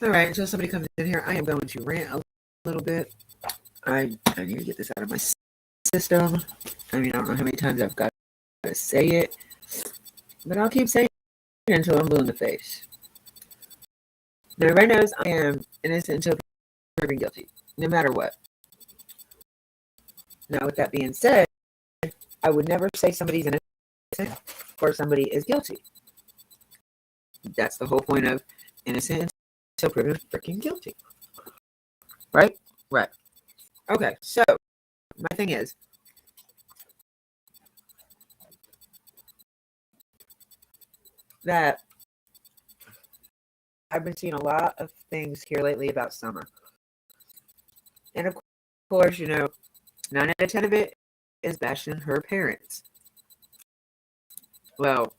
All right, until somebody comes in here, I am going to rant a little bit. I need to get this out of my system. I mean, I don't know how many times I've got to say it, but I'll keep saying it until I'm blue in the face. Now, everybody knows I am innocent until proven guilty, no matter what. Now, with that being said, I would never say somebody's innocent or somebody is guilty. That's the whole point of innocent until proven freaking guilty. Right? Right. Okay, so my thing is, that I've been seeing a lot of things here lately about summer. And of course, 9 out of 10 of it is bashing her parents. Well,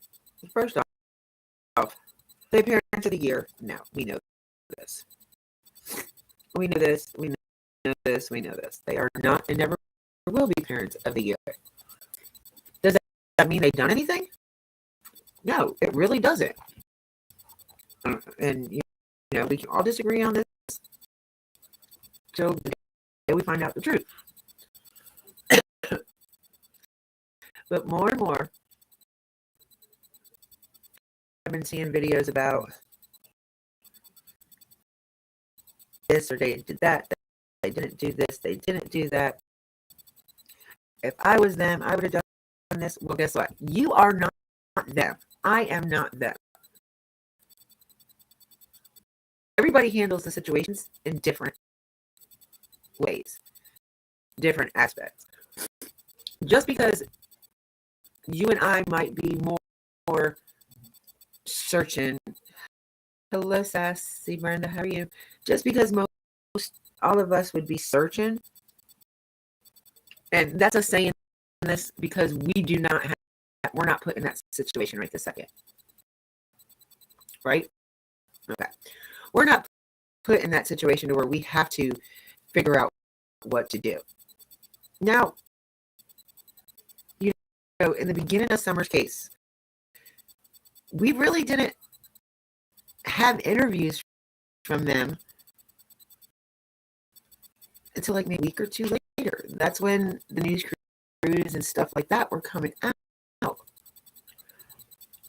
first off, the parents of the year, no, we know this. We know this, we know this, we know this. They are not and never will be parents of the year. Does that mean they've done anything? No, it really doesn't. And, we can all disagree on this till the day we find out the truth. But more and more, I've been seeing videos about this or they did that. They didn't do this. They didn't do that. If I was them, I would have done this. Well, guess what? You are not them. I am not them. Everybody handles the situations in different ways, different aspects. Just because you and I might be more searching. Hello, Sassy Brenda. How are you? Just because all of us would be searching, and that's us saying this because we're not put in that situation right this second. Right? Okay. We're not put in that situation to where we have to figure out what to do. Now, in the beginning of Summer's case, we really didn't have interviews from them until like maybe a week or two later. That's when the news crews and stuff like that were coming out.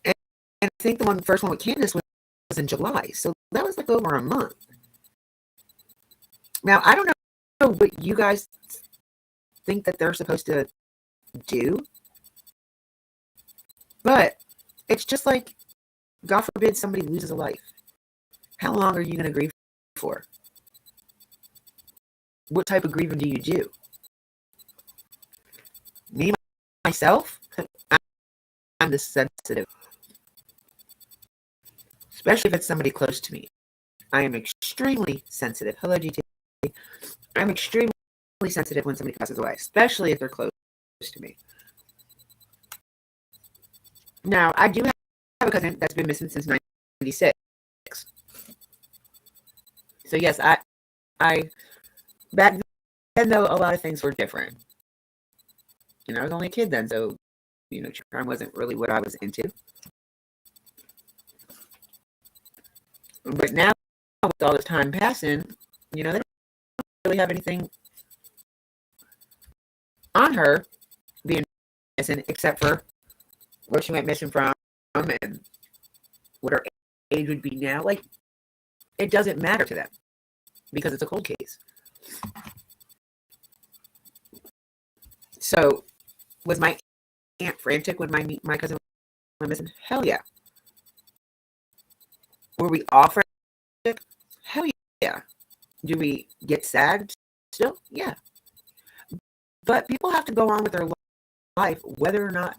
And I think the first one with Candace was in July. So that was like over a month. Now, I don't know what you guys think that they're supposed to do, but it's just like, God forbid somebody loses a life. How long are you going to grieve for? What type of grieving do you do? Me, myself, I'm this sensitive. Especially if it's somebody close to me. I am extremely sensitive. Hello, GT. I'm extremely sensitive when somebody passes away, especially if they're close to me. Now, I do have a cousin that's been missing since 1996. So yes, I back then though a lot of things were different. I was only a kid then, so crime wasn't really what I was into. But now, with all this time passing, they don't really have anything on her being missing except for where she went missing from and what her age would be now. Like, it doesn't matter to them because it's a cold case. So, was my aunt frantic when my cousin went missing? Hell yeah. Were we all frantic? Hell yeah. Do we get sad still? Yeah. But people have to go on with their life whether or not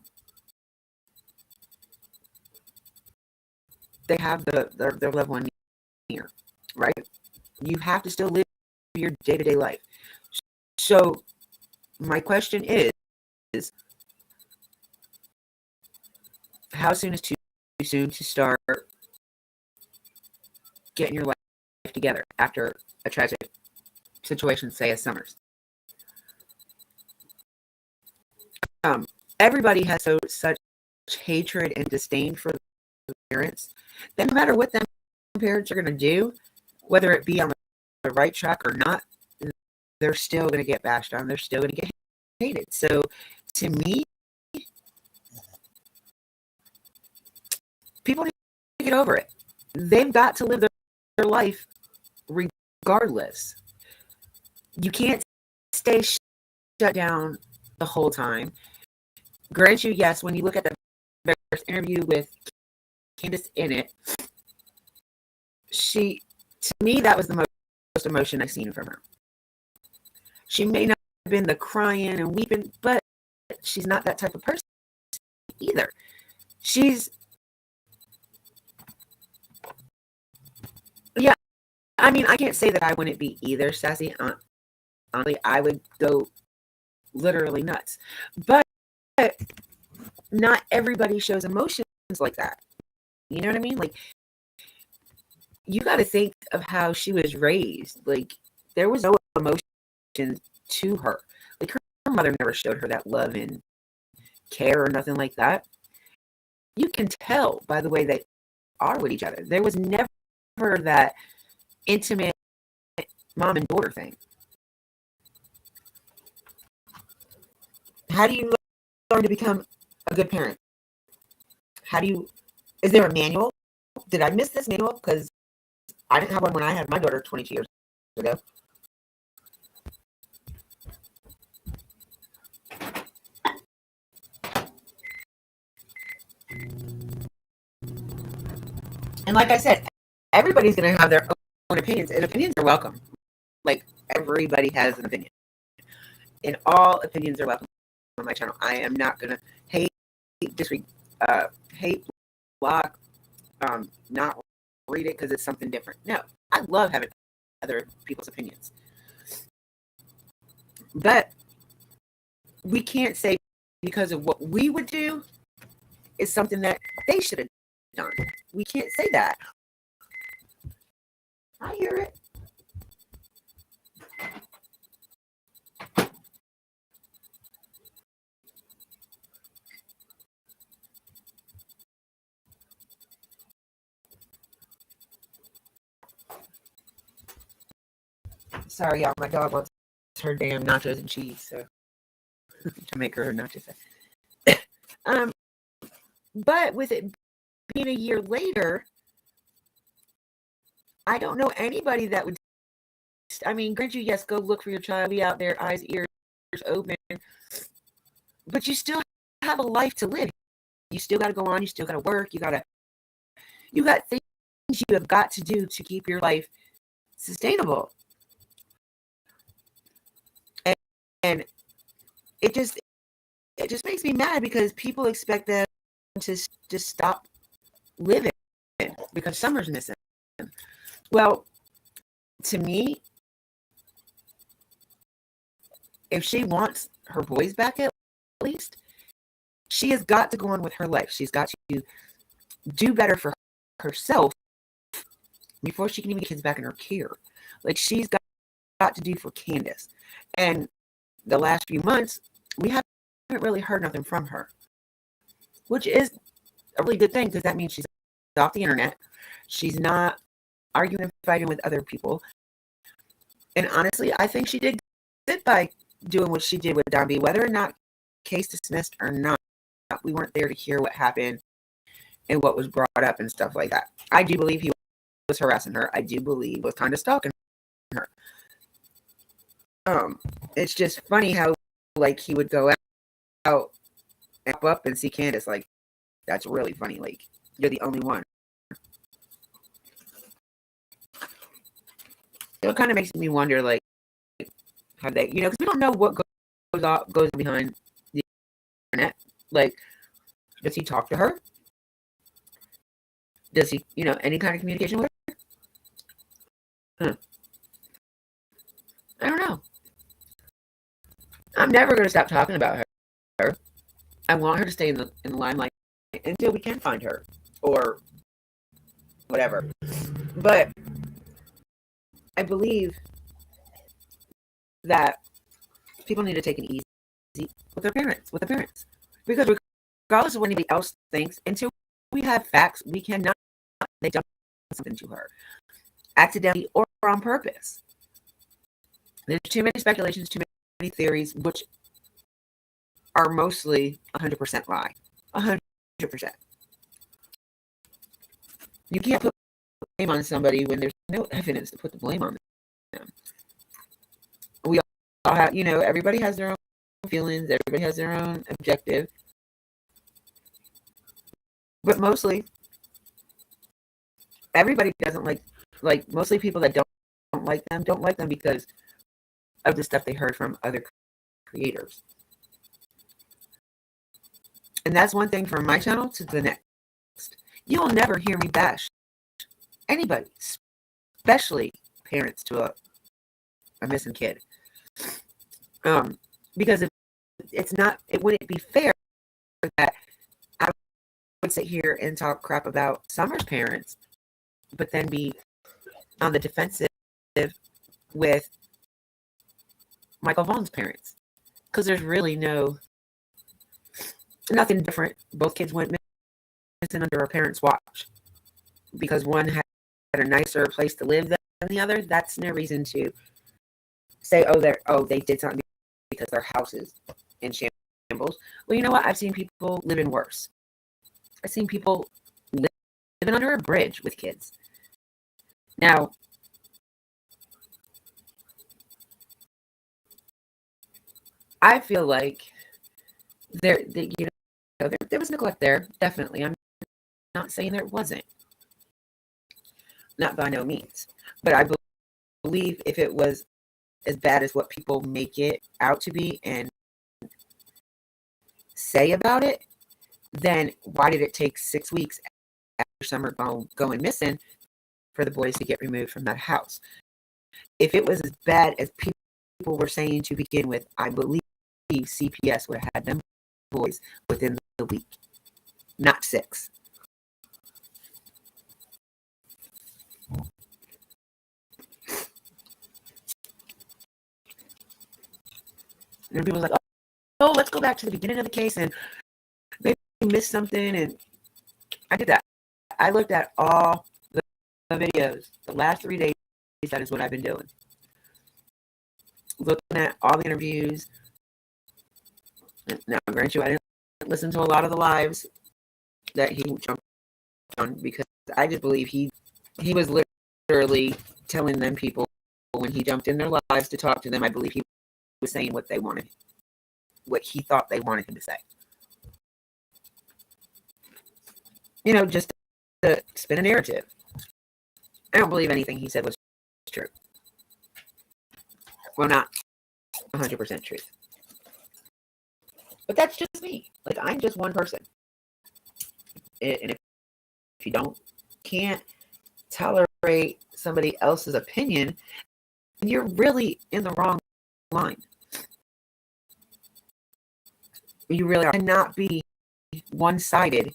they have their loved one near, right? You have to still live your day-to-day life. So my question is how soon is too soon to start getting your life together after a tragic situation, say as Summers? Everybody has such hatred and disdain for the parents that no matter what them parents are going to do, whether it be on the right track or not, they're still going to get bashed on. They're still going to get hated. So to me, people need to get over it. They've got to live their life regardless. You can't stay shut down the whole time. Grant you, yes, when you look at the first interview with Candace in it, to me, that was the most emotion I've seen from her. She may not have been the crying and weeping, but she's not that type of person either. Yeah, I mean, I can't say that I wouldn't be either, Sassy. Honestly, I would go literally nuts. But not everybody shows emotions like that. You know what I mean? Like, you got to think of how she was raised. Like, there was no emotion to her. Like, her mother never showed her that love and care or nothing like that. You can tell by the way they are with each other. There was never that intimate mom and daughter thing. How do you learn to become a good parent? Is there a manual? Did I miss this manual? Because I didn't have one when I had my daughter 22 years ago. And like I said, everybody's going to have their own opinions, and opinions are welcome. Like, everybody has an opinion. And all opinions are welcome on my channel. I am not going to hate, block, not read it because it's something different. No, I love having other people's opinions. But we can't say because of what we would do is something that they should have done. We can't say that. I hear it. Sorry, y'all. My dog wants her damn nachos and cheese, so to make her nachos. But with it being a year later, I don't know anybody that would. I mean, grant you, yes, go look for your child, be out there, eyes, ears open, but you still have a life to live. You still got to go on. You still got to work. You got things you have got to do to keep your life sustainable. And it just makes me mad because people expect them to just stop living because summer's missing. Well, to me, if she wants her boys back at least, she has got to go on with her life. She's got to do better for herself before she can even get kids back in her care. Like, she's got to do for Candace. And the last few months, we haven't really heard nothing from her, which is a really good thing because that means she's off the internet. She's not arguing and fighting with other people. And honestly, I think she did good by doing what she did with Don B. Whether or not case dismissed or not, we weren't there to hear what happened and what was brought up and stuff like that. I do believe he was harassing her. I do believe he was kind of stalking her. It's just funny how, like, he would go out and up and see Candace. Like, that's really funny. Like, you're the only one. It kind of makes me wonder, like, how they, because we don't know what goes behind the internet. Like, does he talk to her? Does he, any kind of communication with her? I don't know. I'm never going to stop talking about her. I want her to stay in the limelight until we can find her or whatever. But I believe that people need to take it easy with their parents, because regardless of what anybody else thinks, until we have facts, we cannot they done something to her accidentally or on purpose. There's too many speculations, too many theories, which are mostly 100% lie. 100%. You can't put blame on somebody when there's no evidence to put the blame on them. We all have, everybody has their own feelings, everybody has their own objective. But mostly, everybody doesn't like mostly people that don't like them because of the stuff they heard from other creators. And that's one thing from my channel to the next. You will never hear me bash anybody, especially parents to a missing kid. Because it wouldn't be fair that I would sit here and talk crap about Summer's parents, but then be on the defensive with Michael Vaughn's parents. Because there's really nothing different. Both kids went missing under a parent's watch. Because one had a nicer place to live than the other, that's no reason to say, they did something because their house is in shambles. Well, you know what? I've seen people living worse. I've seen people living under a bridge with kids. Now, I feel like there was neglect there, definitely. I'm not saying there wasn't. Not by no means. But I believe if it was as bad as what people make it out to be and say about it, then why did it take 6 weeks after Summer going missing for the boys to get removed from that house? If it was as bad as people were saying to begin with, I believe CPS would have had them boys within the week, not 6. And people were like, oh, let's go back to the beginning of the case and maybe we missed something. And I did that. I looked at all the videos the last 3 days. That is what I've been doing. Looking at all the interviews. Now, grant you, I didn't listen to a lot of the lives that he jumped on because I just believe he was literally telling them people when he jumped in their lives to talk to them. I believe he was saying what they wanted, what he thought they wanted him to say. Just to spin a narrative. I don't believe anything he said was true. Well, not 100% truth. But that's just me. Like, I'm just one person. And if you can't tolerate somebody else's opinion, then you're really in the wrong line. You really cannot be one-sided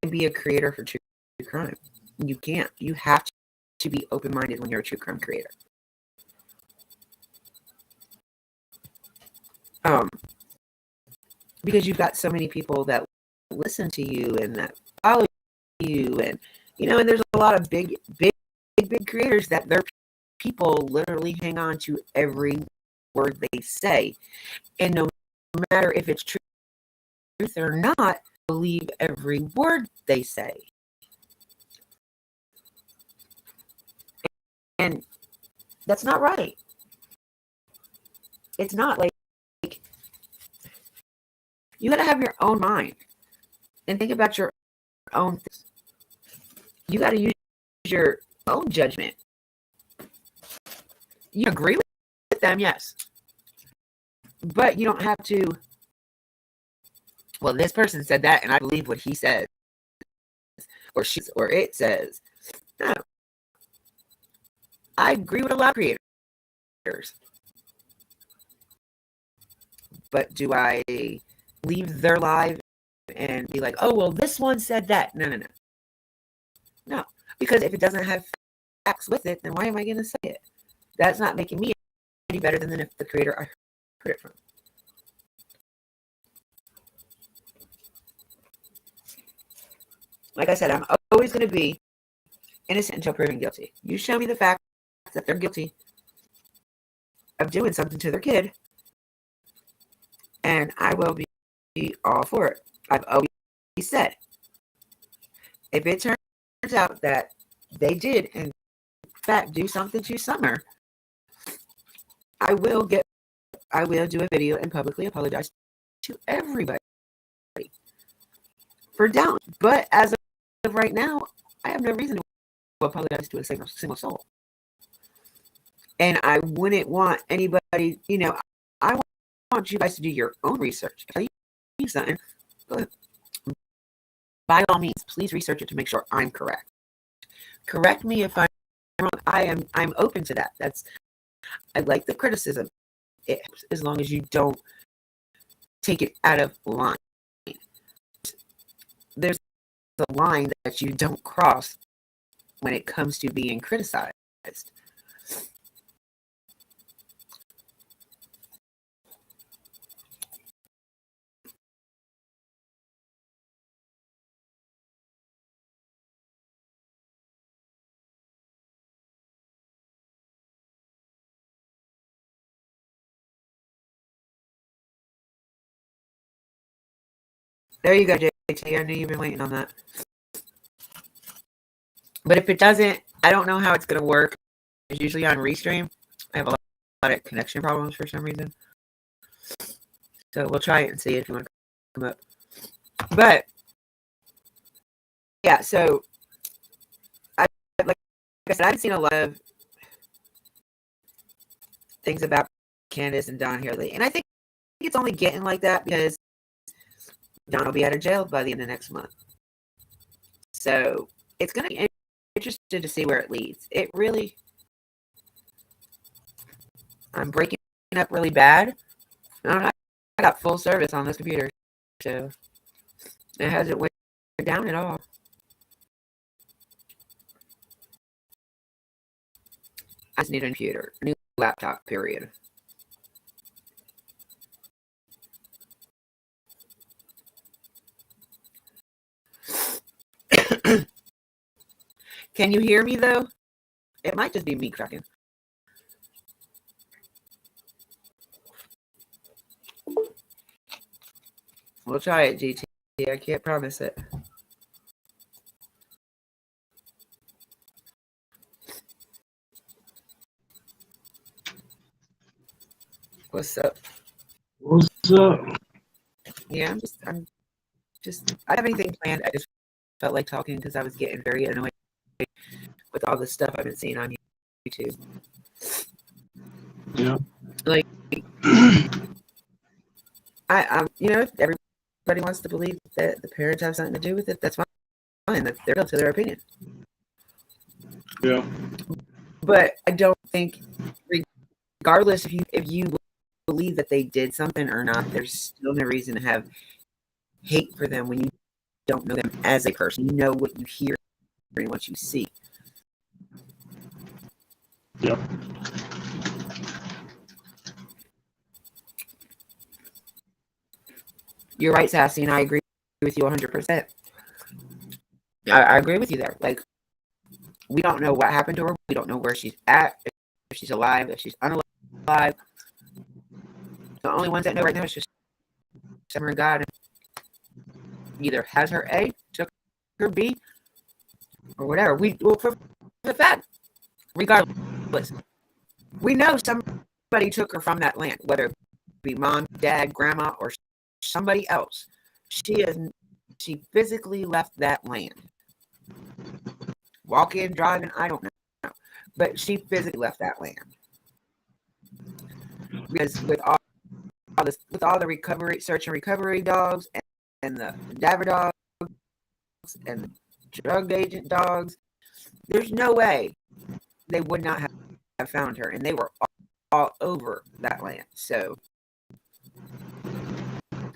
and be a creator for true crime. You can't. You have to be open-minded when you're a true crime creator. Because you've got so many people that listen to you and that follow you, and and there's a lot of big creators that their people literally hang on to every word they say, and no matter if it's truth or not, believe every word they say. And that's not right. It's not. Like, you got to have your own mind and think about your own things. You got to use your own judgment. You agree with them, yes. But you don't have to, well, this person said that and I believe what he says or it says. No. I agree with a lot of creators. But do I leave their live and be like, oh, well, this one said that? No. No. Because if it doesn't have facts with it, then why am I going to say it? That's not making me any better than if the creator I heard it from. Like I said, I'm always going to be innocent until proven guilty. You show me the fact that they're guilty of doing something to their kid, and I will be all for it. I've always said, if it turns out that they did, in fact, do something to Summer, I will do a video and publicly apologize to everybody for down. But as of right now, I have no reason to apologize to a single soul. And I wouldn't want anybody, I want you guys to do your own research. If I need something, by all means, please research it to make sure I'm correct. Correct me if I'm wrong. I'm open to that. I like the criticism, as long as you don't take it out of line. There's a line that you don't cross when it comes to being criticized. There you go, JT. I knew you've been waiting on that. But if it doesn't, I don't know how it's going to work. It's usually on Restream. I have a lot of connection problems for some reason. So we'll try it and see if you want to come up. But, yeah, so, like I said, I've seen a lot of things about Candace and Don here lately. And I think it's only getting like that because Don will be out of jail by the end of next month. So it's going to be interesting to see where it leads. It really, I'm breaking up really bad. I got full service on this computer, so it hasn't went down at all. I just need a computer, a new laptop, period. Can you hear me, though? It might just be me cracking. We'll try it, GT. I can't promise it. What's up? What's up? Yeah, I have anything planned. I just felt like talking because I was getting very annoyed with all the stuff I've been seeing on YouTube. Yeah. Like, if everybody wants to believe that the parents have something to do with it, that's fine. That's their to their opinion. Yeah. But I don't think, regardless if you believe that they did something or not, there's still no reason to have hate for them when you don't know them as a person. You know what you hear and what you see. Yeah. You're right, Sassy, and I agree with you 100%. I agree with you there. Like, we don't know what happened to her. We don't know where she's at, if she's alive, if she's unalive. The only ones that know right now is just Summer and God. Either has her A, took her B, or whatever. For the fact, regardless, we know somebody took her from that land, whether it be mom, dad, grandma, or somebody else. She physically left that land. Walking, driving, I don't know. But she physically left that land. Because with all the search and recovery dogs and the diver dogs and the drug agent dogs, there's no way they would not have found her. And they were all over that land. So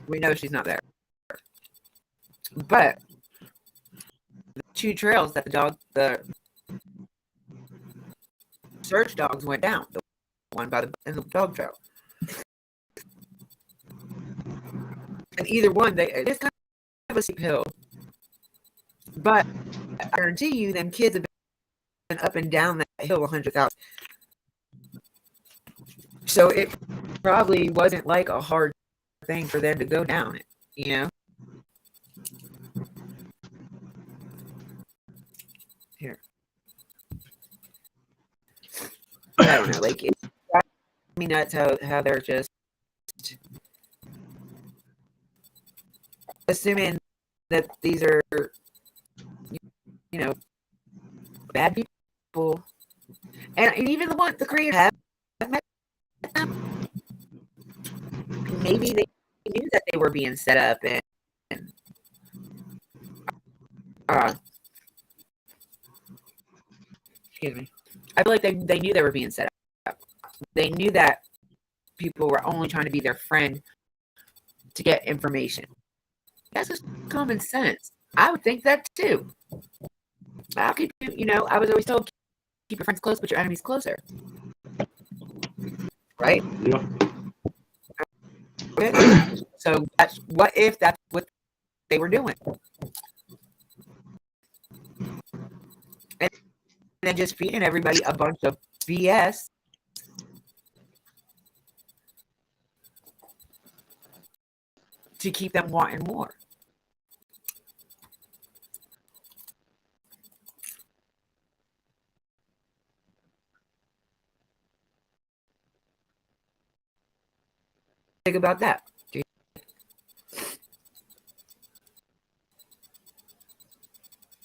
we know she's not there. But the two trails that the search dogs went down, the one by the dog trail, and either one, it's kind of a steep hill. But I guarantee you, them kids have up and down that hill 100,000. So it probably wasn't like a hard thing for them to go down it, you know? Here. I don't know. Like, it drives me nuts how they're just assuming that these are, you know, bad people. And even the creators have met them. Maybe they knew that they were being set up and excuse me. I feel like they knew they were being set up. They knew that people were only trying to be their friend to get information. That's just common sense. I would think that too. I'll keep I was always told keep your friends close, but your enemies closer. Right? Yeah. So what if that's what they were doing? And then just feeding everybody a bunch of BS. To keep them wanting more. Think about that. Can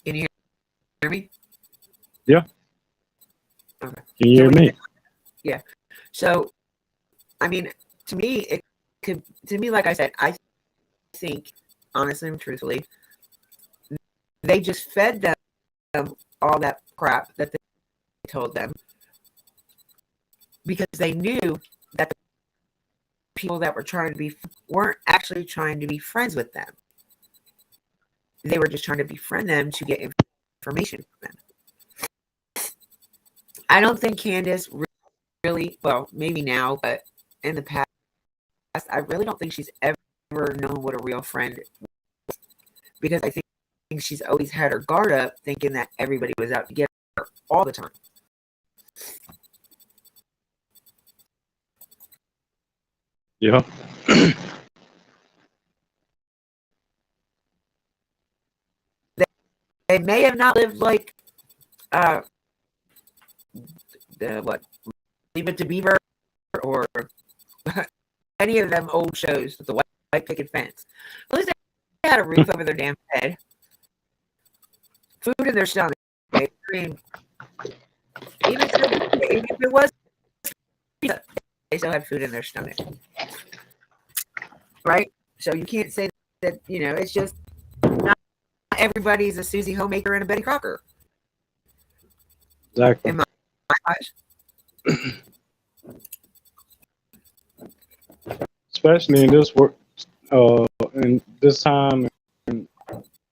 you hear me? Yeah. Okay. Can you hear me? Yeah. So, I mean, to me, like I said, I think, honestly and truthfully, they just fed them all that crap that they told them because they knew that the people that were trying to be weren't actually trying to be friends with them. They were just trying to befriend them to get information from them. I don't think Candace really, well, maybe now, but in the past, I really don't think she's ever known what a real friend was, because I think she's always had her guard up, thinking that everybody was out to get her all the time. Yeah. They may have not lived like Leave It to Beaver or any of them old shows with the white picket fence. At least they had a roof over their damn head, food in their stomach. I mean, even if it was, they still had food in their stomach, right? So you can't say that it's just not everybody's a Susie Homemaker and a Betty Crocker. Exactly. In my eyes. Especially in this work, in this time and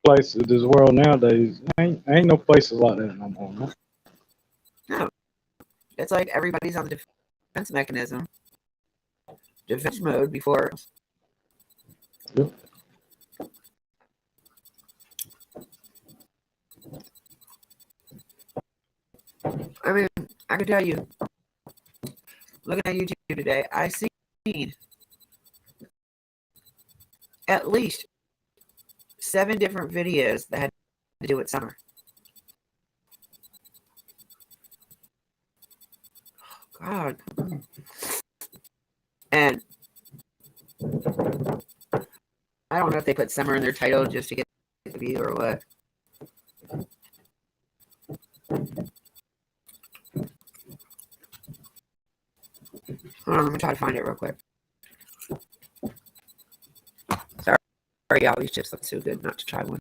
place, this world nowadays, ain't no places like that no more. No? No, it's like everybody's on the defense mechanism, defense mode before. Yep. I mean, I can tell you, looking at YouTube today, I seen at least 7 different videos that had to do with summer. God. And I don't know if they put summer in their title just to get the view or what. Hold on, let me try to find it real quick. Sorry, y'all, these chips look so good not to try one.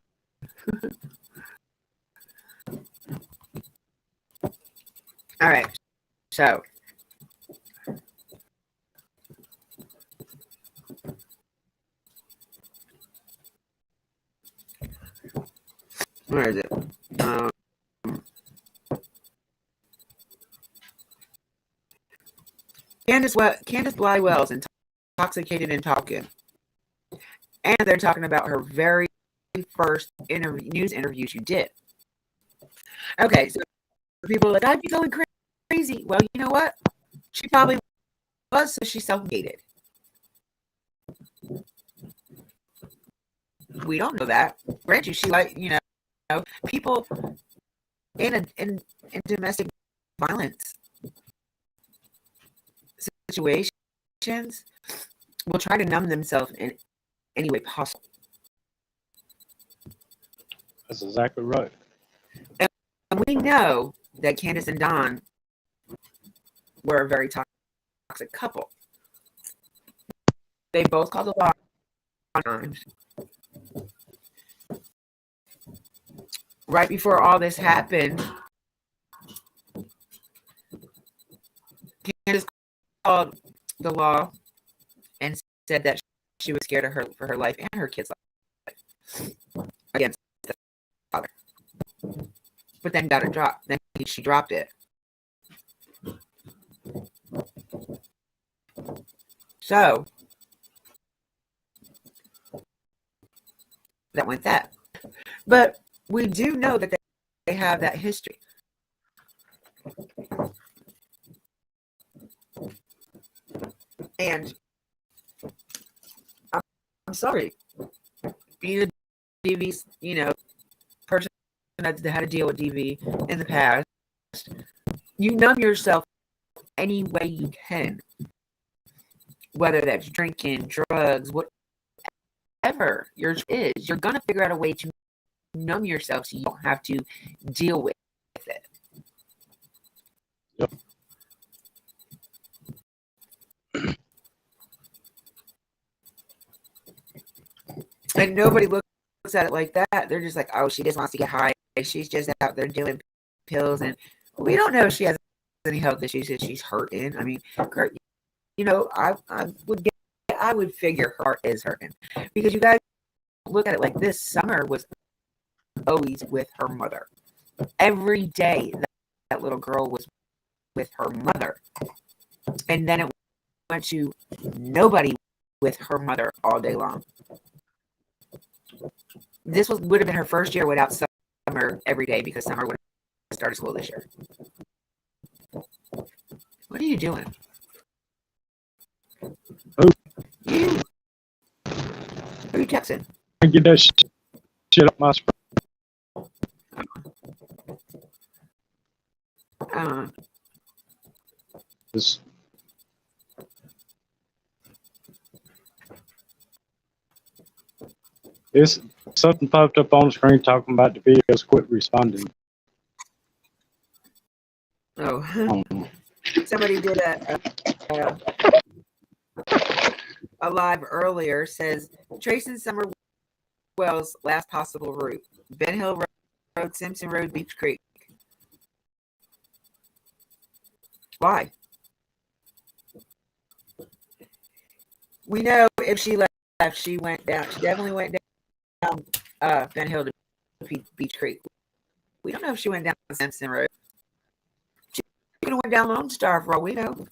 All right, so where is it? Candace Bly Wells intoxicated and talking, and they're talking about her very first news interview she did. Okay, so People are like, I'd be going crazy. Well, you know what? She probably was, so she self-gated. We don't know that. Granted, she people in domestic violence situations will try to numb themselves in any way possible. That's exactly right. And we know that Candace and Don were a very toxic couple. They both called a lot of times. Right before all this happened, Candace called the law and said that she was scared of her for her life and her kids' life against the father. But then got it dropped. Then she dropped it. So that went that. But we do know that they have that history. And I'm sorry, being a DV, person that had to deal with DV in the past, you numb yourself any way you can, whether that's drinking, drugs, whatever yours is. You're gonna figure out a way to numb yourself so you don't have to deal with it. Yep. And nobody looks at it like that. They're just like, oh, she just wants to get high. She's just out there doing pills. And we don't know if she has any health issues, if she's hurting. I mean, I would figure her heart is hurting. Because you guys look at it like this. Summer was always with her mother. Every day that little girl was with her mother. And then it went to nobody with her mother all day long. This would have been her first year without Summer every day because Summer would have started school this year. What are you doing? Who? You. Who are you texting? I get that shit up my screen. It's something popped up on the screen talking about the videos quit responding. Oh, somebody did a live earlier. Says tracing Summer Wells' last possible route: Ben Hill Road, Simpson Road, Beach Creek. Why? We know if she left, she went down. She definitely went down Ben Hill to Beach Creek. We don't know if she went down Simpson Road. She could have went down Lone Star for all we know.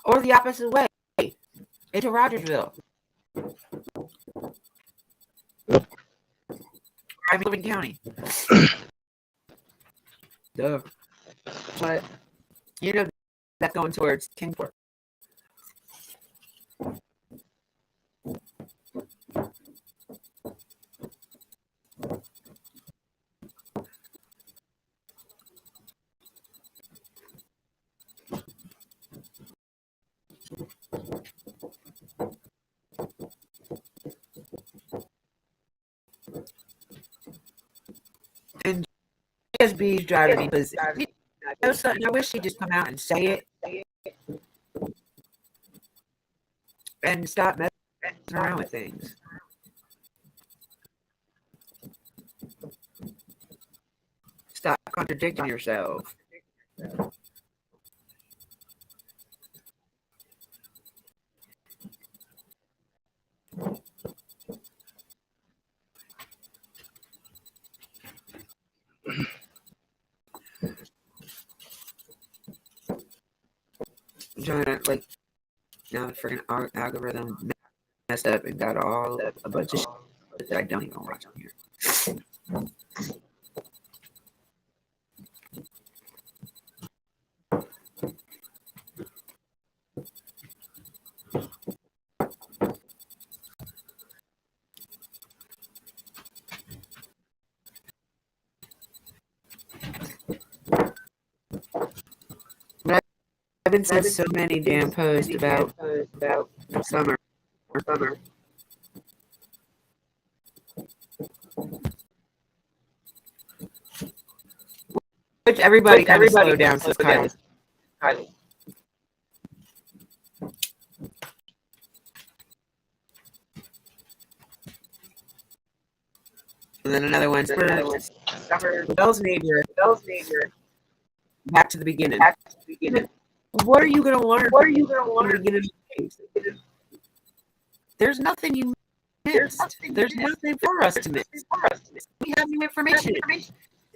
Or the opposite way, into Rogersville. I'm living county. Duh. But that's going towards Kingsport. And GSB's driving me because I wish she'd just come out and say it and stop messing around with things. Stop contradicting yourself. Trying to now the freaking algorithm messed up and got all a bunch of that I don't even watch on here. But I've been seeing so many damn posts about summer. Which everybody kind of slow down since Kylie. And then another one, Summer, Bell's neighbor, back to the beginning. What are you going to learn? At the beginning of the case? There's nothing you missed. There's nothing for us to miss. We have new information.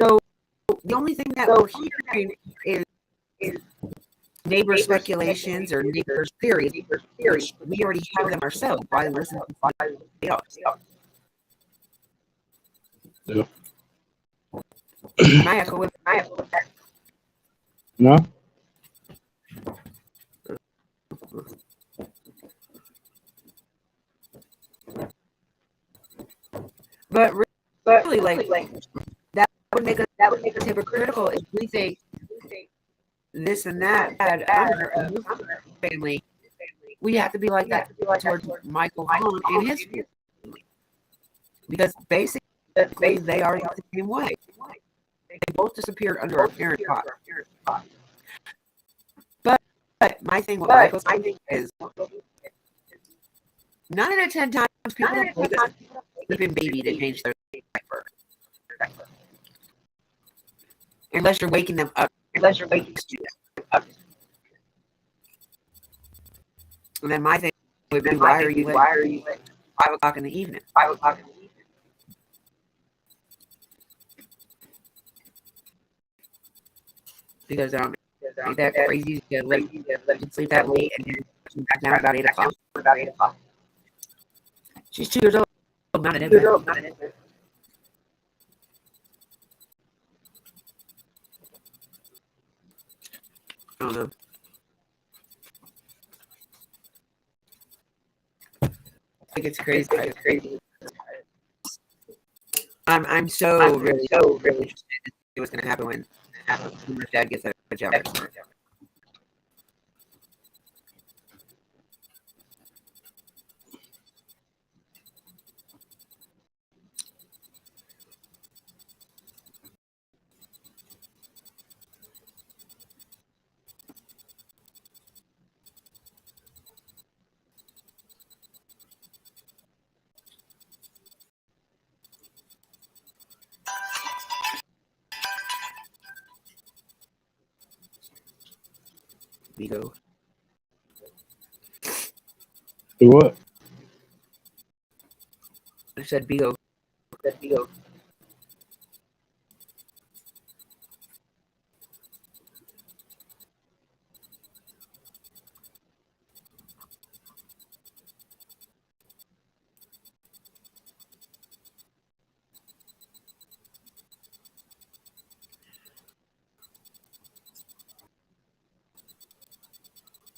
So the only thing that we're hearing is neighbor speculations or neighbors' theories. We already have them ourselves. Why listen to somebody else? Yeah. Am I echoing? No? But really, like that would make us hypocritical if we say this and that had honor of his family. We have to be like that towards Michael Vaughn and his family, because basically they are the same way. They both disappeared under our parent pot. But my thing with Michael's is 9 out of 10 times people don't sleeping baby to change their diaper. Unless you're waking them up. And then my thing would be, why are you at 5 o'clock in the evening? Because ain't that crazy to sleep that late and then back down about 8 o'clock. She's 2 years old, not an infant. I don't know. I think it's crazy. I'm so really interested to see what's gonna happen when her dad gets out of jail. Bigo. Do what? I said Bigo.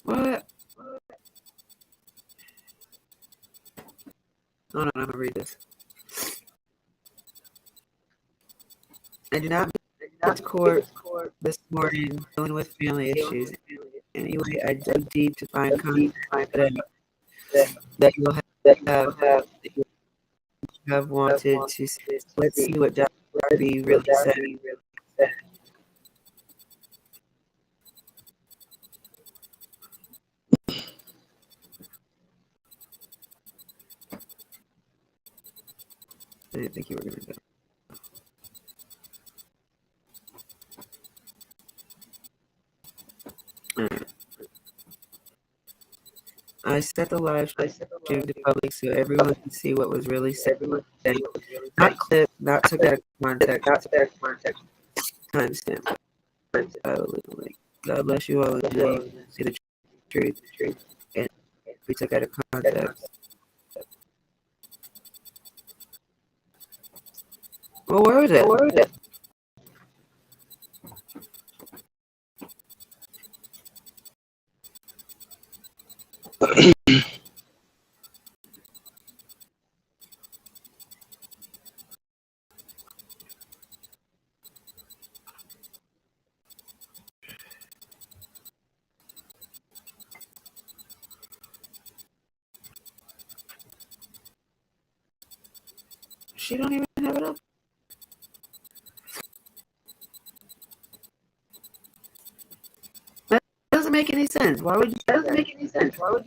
What? Hold on, I'm gonna read this. I did not go to court this morning dealing with family issues. Anyway, I dug deep to find content that you'll have wanted to see. Let's see what Darby really said. I didn't think you were going to go. I set the live stream to public so everyone can see what was really said. Not clip, not took out of context. Timestamp. God bless you all and you see the truth. And we took out of context. Well, where is it? Where is it? She don't even have it up. That doesn't make any sense. Why would you? That doesn't make any sense. Why would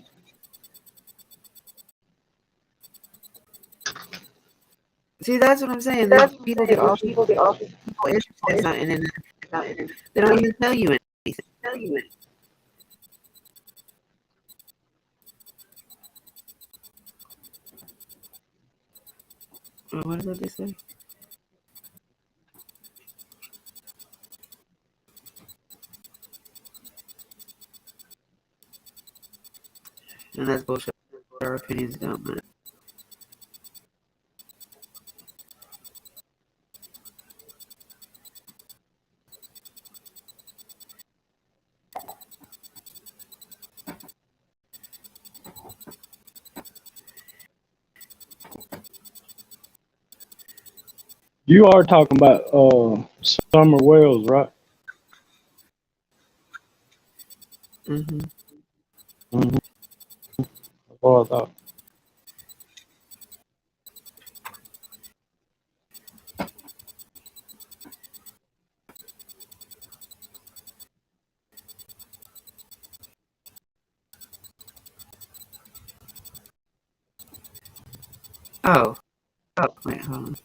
See, that's what I'm saying. that's That people get off. people get off People interested not in it. not in They don't even tell you anything. tell you it. What did they say? And that's bullshit. Our opinions don't matter. You are talking about Summer Wells, right? Mm-hmm. Mm-hmm. That's what I thought. Oh. Oh, wait, hold on.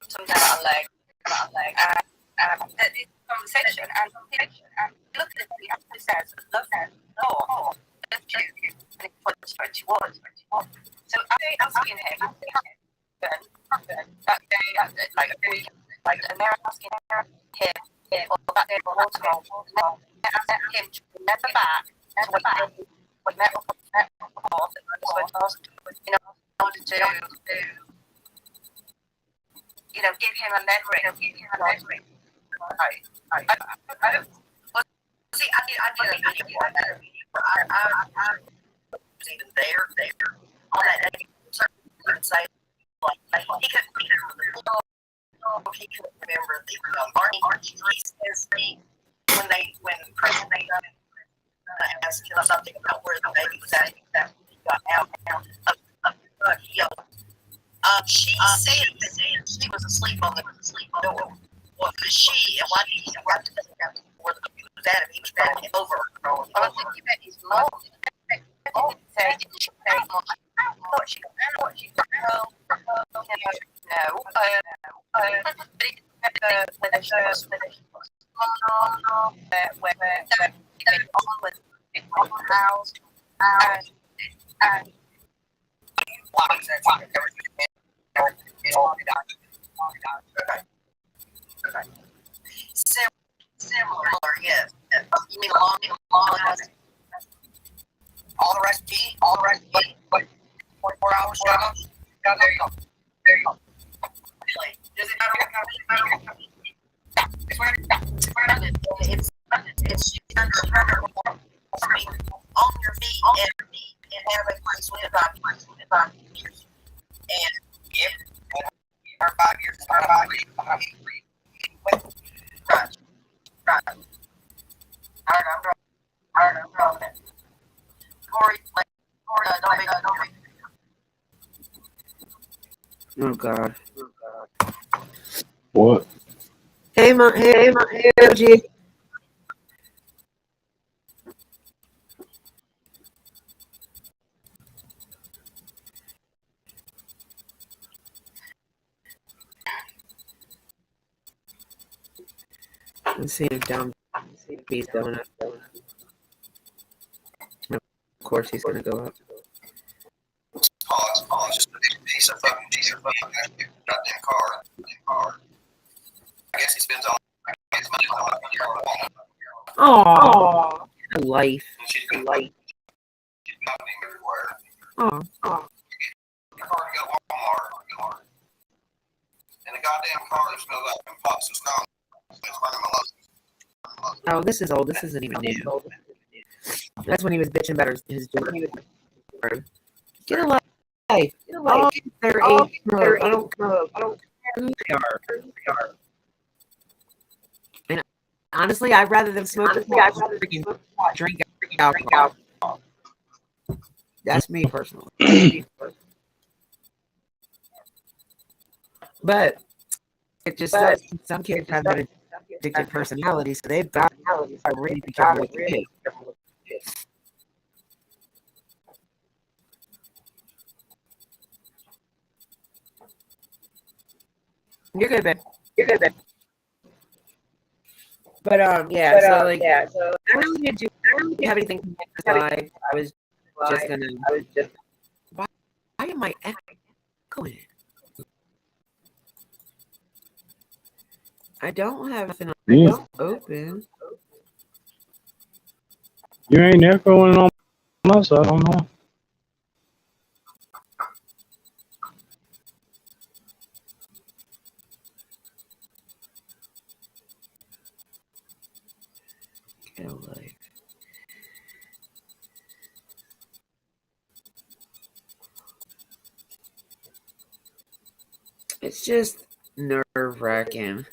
Sometimes I'm like, this conversation, and he looked at me and he says, love law, love you, and it's what you want. So after asking him, that day, like, and they're asking him, or that day, water, and asked him to remember back to what he met before, in order to, give him a memory. Right. I don't. Well, see, I did one better. I was even there on that day. Couldn't say he couldn't remember the law. He couldn't remember the Arnie. He says when they asked him something about where the baby was at, that he got out of she said that she was asleep on the door. Well, she and why did he have to where the baby was at? He was rolling over. I don't think he meant his mom. Say, didn't she say, what she got home? No. But whether she was where they on with the house and why is that? Similar, yes. You mean along all the rest but 24 hours ago? There you go. Really? Does it matter? It's under pressure on your feet and have a place with 5 years. And if or 5 years, right. I don't know. Corey, don't make Oh, God. What? Hey, OG. I'm seeing a dumb piece going up. Of course, he's gonna go up. Oh, just a piece of fucking goddamn car. I guess he spends all his money on it. Oh, life. And she's been like everywhere. Oh, The car to go to Walmart. And the goddamn car just goes up and pops and stops. oh, this is old. This isn't even new. That's when he was bitching about his job. Get a life. All their age group. I don't care who they are. And honestly, I'd rather them smoke than freaking drink alcohol. That's me personally. But it just says some kids have an addicted personality, so they've got to really be careful with their kids. You're good, babe. But yeah. So I really didn't have anything to decide. I was just gonna. Why am I echoing? I don't have nothing open. You ain't echoing on my side. I don't know. Get a life. It's just nerve-wracking.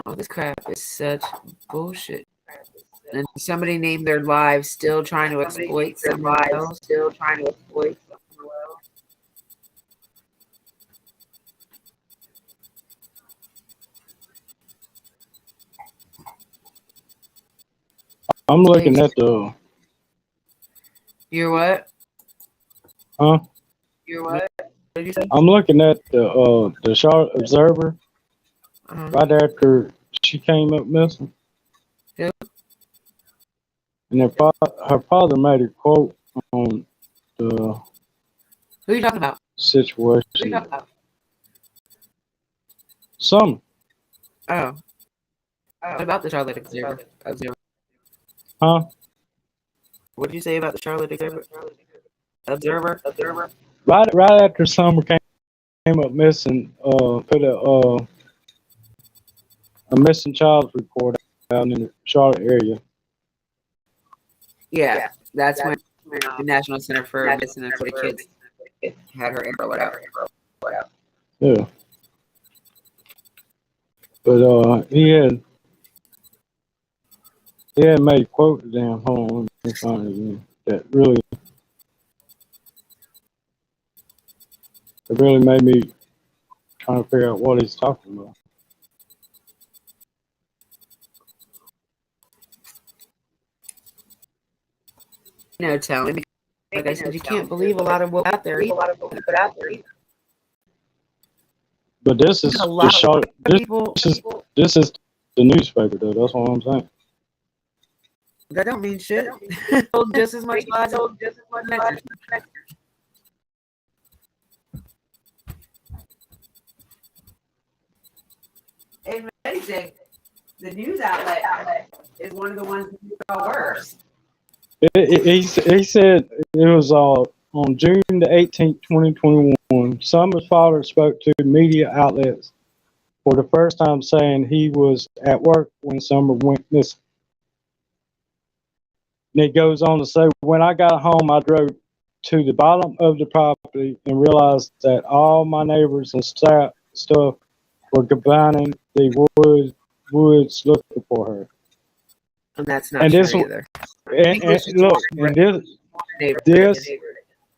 All this crap is such bullshit. And somebody named their lives still trying to exploit someone else. I'm looking at the. You're what? Huh? You're what? What did you say? I'm looking at the Charlotte Observer right after she came up missing. Yep. And her father made a quote on the Who are you talking about? situation. Some. Oh. What about the Charlotte Observer? Huh? What did you say about the Charlotte Observer? Right after Summer came up missing, put a missing child report out in the Charlotte area. Yeah, that's when the National Center for Missing and Exploited Kids had her arrow out. Yeah. But he had made a quote to them. Hold on, let me find it again. That really made me trying to figure out what he's talking about. No telling. Like I said, you can't believe a lot of what's out there. But this is the Charlotte. This is the newspaper, though. That's what I'm saying. That don't mean shit. Told just as much lies. If anything, the news outlet is one of the ones that go worse. He said it was on June the 18th, 2021. Summer's father spoke to media outlets for the first time, saying he was at work when Summer went missing. And it goes on to say, when I got home, I drove to the bottom of the property and realized that all my neighbors and stuff were combining the woods looking for her. And that's not true either. And look, and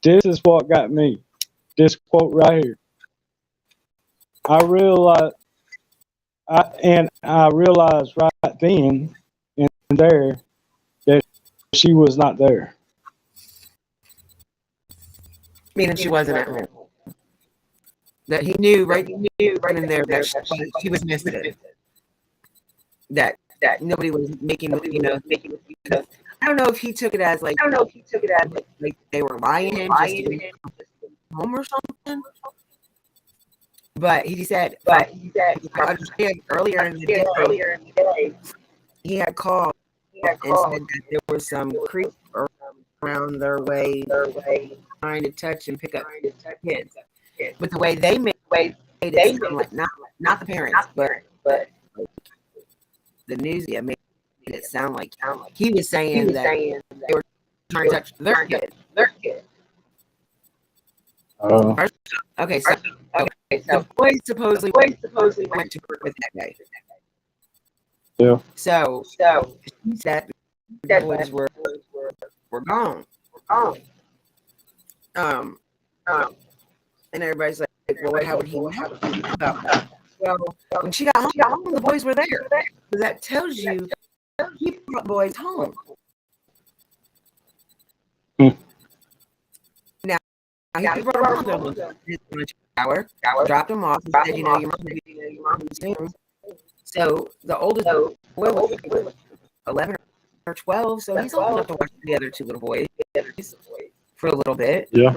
this is what got me. This quote right here. I realized right then and there that she was not there. Meaning she wasn't at home. that he knew right in there that she was missing it. That nobody was making, I don't know if he took it as like they were lying to him just to get home or something. But he said, I understand earlier in the day, he had called and said that there was some creep around their way trying to touch and pick up kids. But the way they made it sound like not the parents, but the news made it sound like he was saying that they were trying to touch their kid. Okay, so the boys supposedly went to court with that guy. Yeah. So she said the boys were gone. And everybody's like, well, how would he know about that? Well, when she got home, the boys were there. So that tells you he brought boys home. Now, he brought them home in the shower, dropped them off, and said, your mom is soon. So the oldest boy was 11 or 12, so he's old enough to watch the other two little boys for a little bit. Yeah.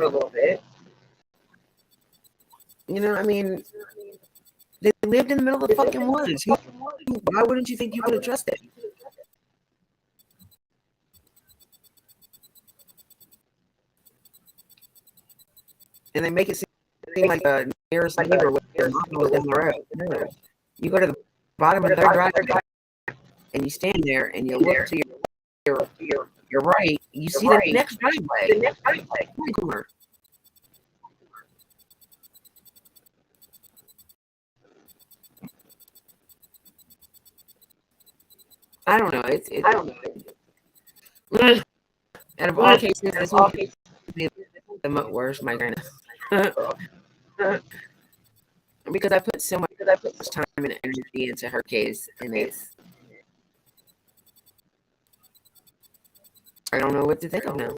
I mean, they lived in the middle of the fucking woods. Why wouldn't you think you could have trusted? And they make it seem like the nearest neighbor was down the road. No. You go to the bottom of their driveway and you stand there and you look to your right. You see the next driveway. I don't know. I don't know. Out of all cases, this one is the worst migraine. Because I put so much time and energy into her case, and I don't know what to think of now.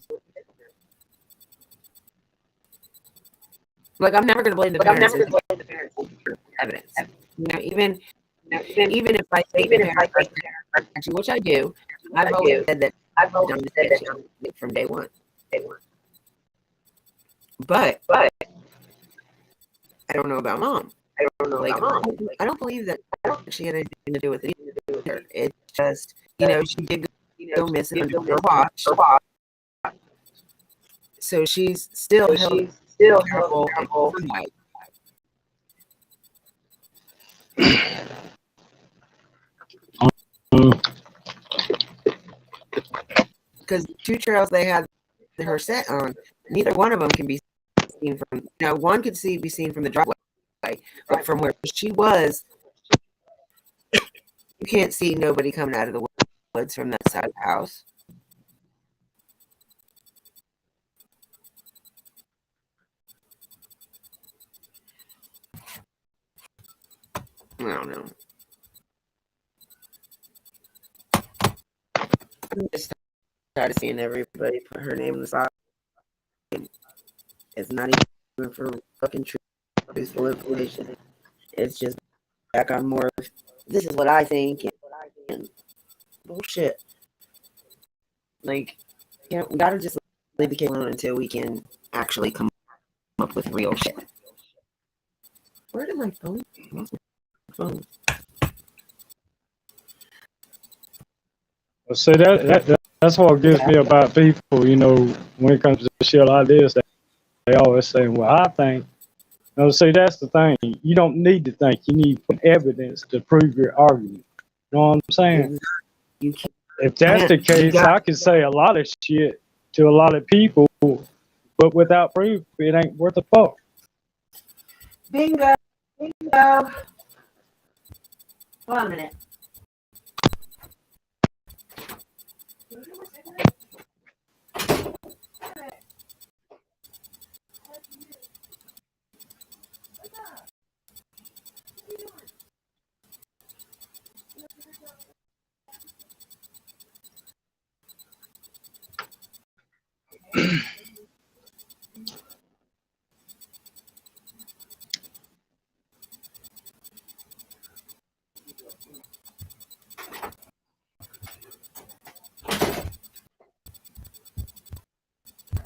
Like, I'm never going to blame the parents for evidence. Even if I think actually, which I do, I've always said that I've done this from day one. But I don't know about mom. I don't believe that she had anything to do with it either. It's just, she did go missing under her watch. So she's still held accountable in some way. Because the two trails they had her set on, neither one of them can be seen from. One could be seen from the driveway, but from where she was, you can't see nobody coming out of the woods from that side of the house. I don't know. I'm just tired of seeing everybody put her name on the side. It's not even for fucking truthful information. It's just back on more of, this is what I think, and bullshit. Like, we gotta just leave the kid alone until we can actually come up with real shit. Where did my phone? I lost my phone. Well, see, that's what gets me about people, when it comes to shit like this, they always say, well, I think. No, see, that's the thing. You don't need to think. You need evidence to prove your argument. You know what I'm saying? You can't. If that's the case, I can say a lot of shit to a lot of people, but without proof, it ain't worth a fuck. Bingo. Hold on a minute.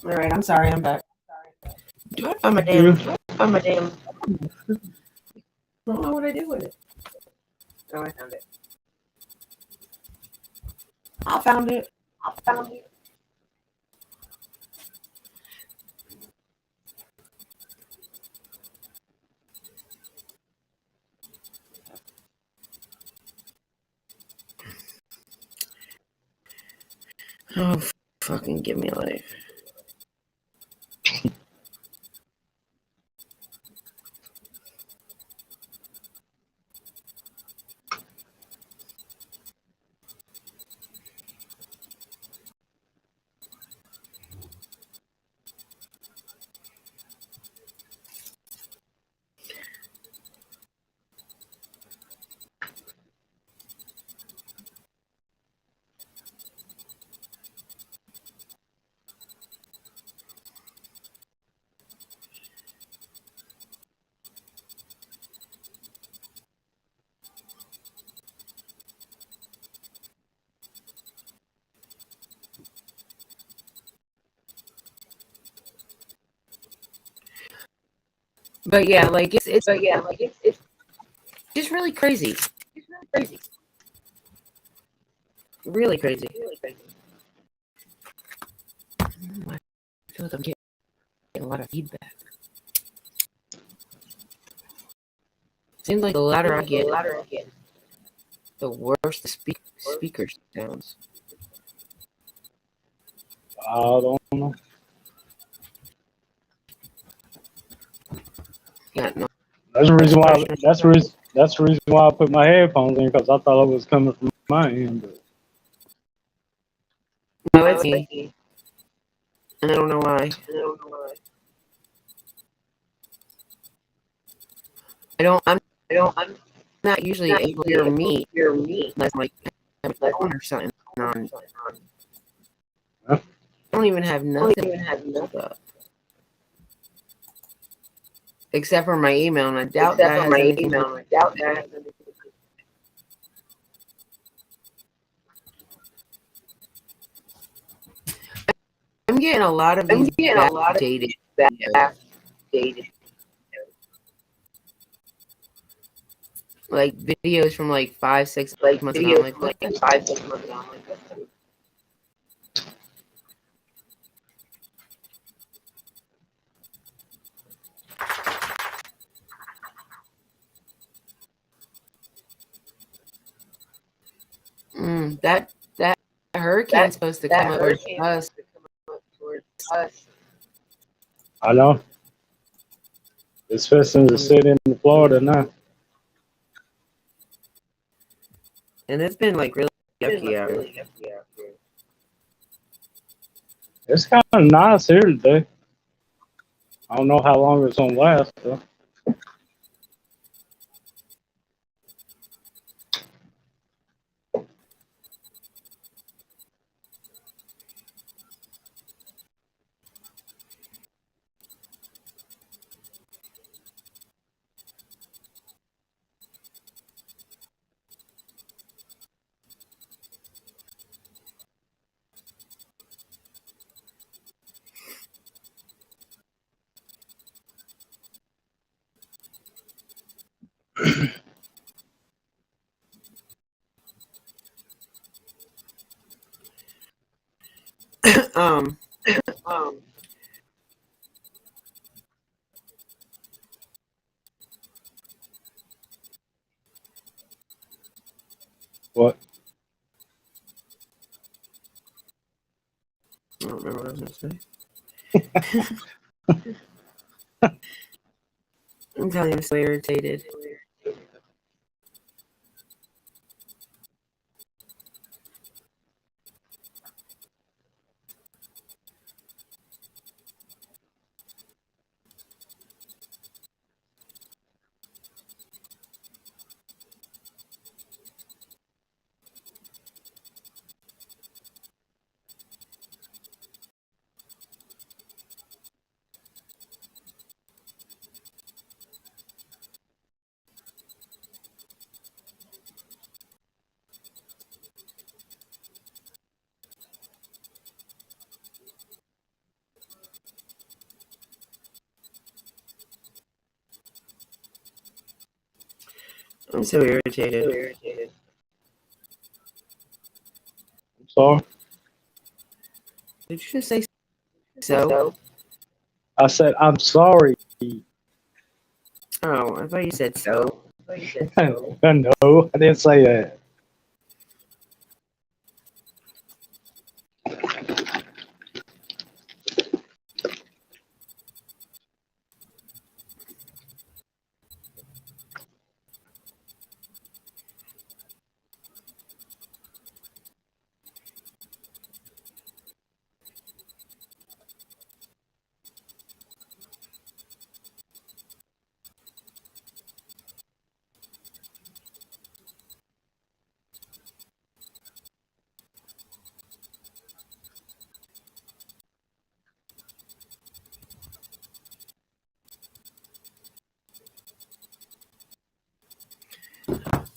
All right, I'm sorry, I'm back. Do I find my You? damn? Find my damn. I don't know what I did with it. Oh, I found it. I found it. I found it. Oh, fucking give me life. But yeah, like it's just really crazy. It's really crazy. Really crazy. Really crazy. I feel like I'm getting a lot of feedback. Seems like the louder I get, the worse the speaker sounds. I don't know. Yeah, no. That's the reason why. That's the reason why I put my headphones in, because I thought it was coming from my end. But No, it's me. And I don't know why. I'm not usually able to hear me unless like have a phone or something on. Huh? I don't even have nothing up. Except for my email, and I doubt that has anything. I'm getting a lot of these backdated videos. Like videos from like 5-6 months ago. I'm like, what the? That hurricane's supposed to come up towards us. I know it's fixing to sit in Florida now. And it's been like really yucky out here. It's kind of nice here today. I don't know how long it's gonna last though. um, What? I don't remember what I was going to say. I'm telling you, I'm so irritated. I'm so irritated. I'm sorry. Did you just say so? I said, I'm sorry. Oh, I thought you said so. No, I didn't say that.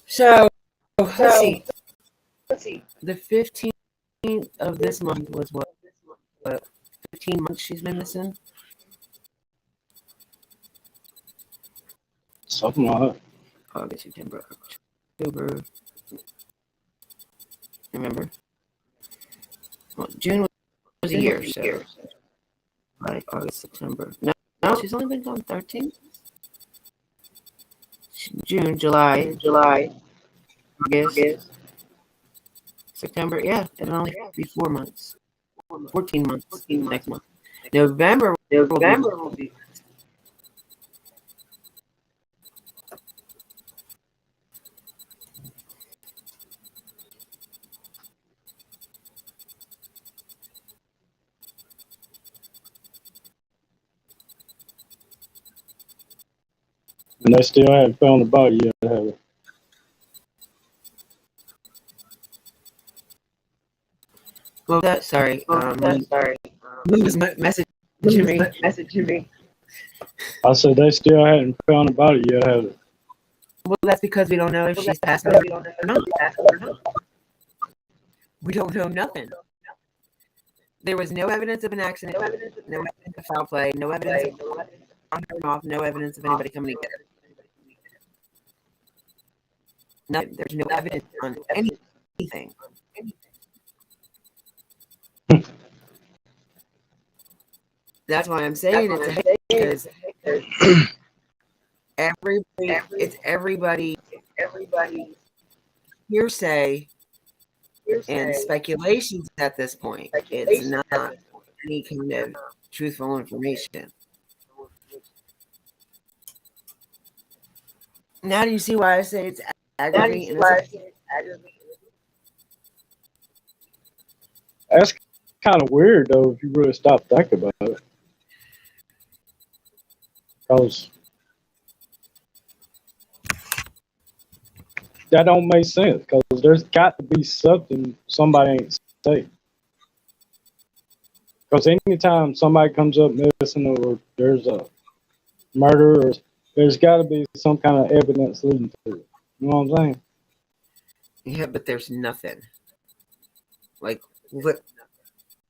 So, let's see. Let's see. The 15th of this month was what? 15 months she's been missing? Something like that. August, September, October. Remember? Well, June was a year, so. Like August, September. No, she's only been gone 13. June, July, August, September. Yeah, it'll only be 4 months. 14 months next month. November will be. And they still haven't found the body yet, have they? Well, that sorry. Sorry. Who's messaging me? I said they still hadn't found the body yet, have they? Well, that's because we don't know if she's passed away or not. We don't know nothing. There was no evidence of an accident, no evidence of foul play, no evidence of on her off, no evidence of anybody coming to get her. Nothing. There's no evidence on anything. That's why I'm saying it's a hate, because it's everybody hearsay and speculations at this point. It's not any kind of truthful information. Now do you see why I say it's aggravating? That's kind of weird, though, if you really stop thinking about it. Because that don't make sense. Because there's got to be something somebody ain't saying. Because anytime somebody comes up missing or there's a murder, or there's got to be some kind of evidence leading to it. You know what I'm saying? Yeah, but there's nothing. Like,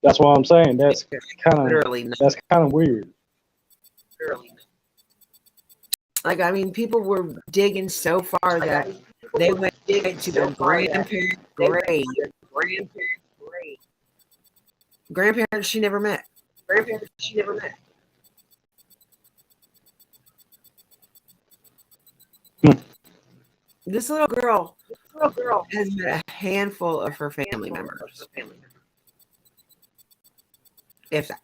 That's what I'm saying. That's kind literally nothing. That's kind of weird. Like, I mean, people were digging so far that they went to their grandparents' grave. Grandparents she never met. This little girl has met a handful of her family members. If that.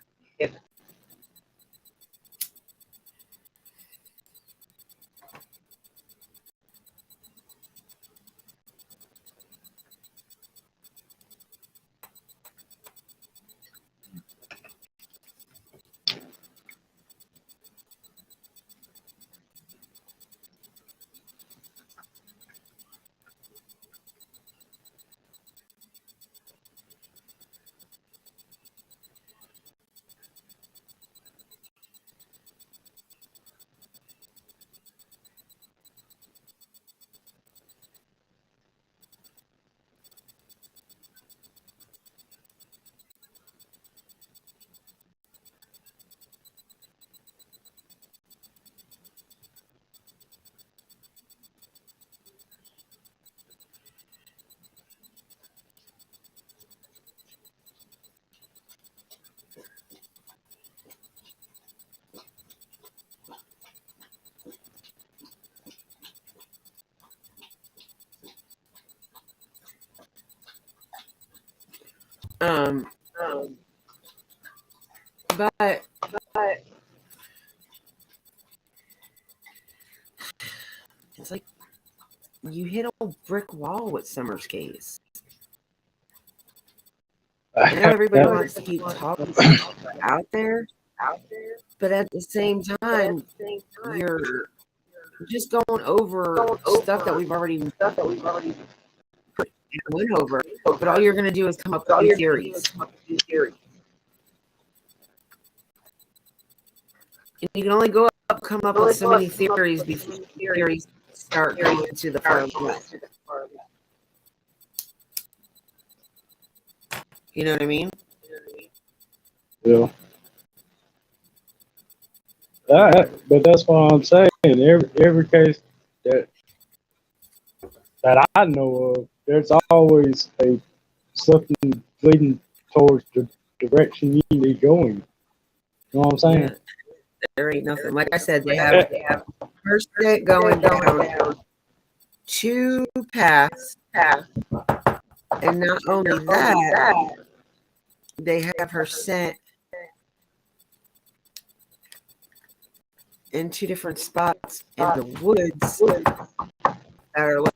But it's like you hit a brick wall with Summer's case. I know everybody wants to keep talking out there, but at the same time, you're just going over stuff that we've already went over. But all you're going to do is come up with new theories. And you can only come up with so many theories before theories start going to the far left. You know what I mean? Yeah. But that's what I'm saying. Every case that I know of, there's always something leading towards the direction you need going. You know what I'm saying? Yeah. There ain't nothing. Like I said, they have first set going down 2 paths, and not only that, they have her sent in 2 different spots in the woods that are like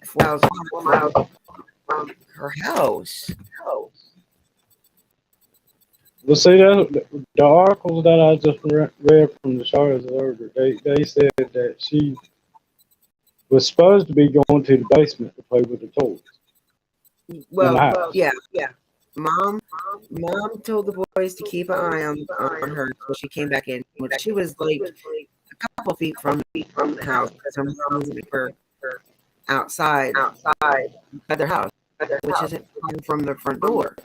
4 miles from her house. Well, see, the articles that I just read from the Charlotte Observer, they said that she was supposed to be going to the basement to play with the toys. Well, yeah. Mom told the boys to keep an eye on her until she came back in. Which she was like a couple feet from the house because her mom was with her outside at their house, which isn't far from the front door.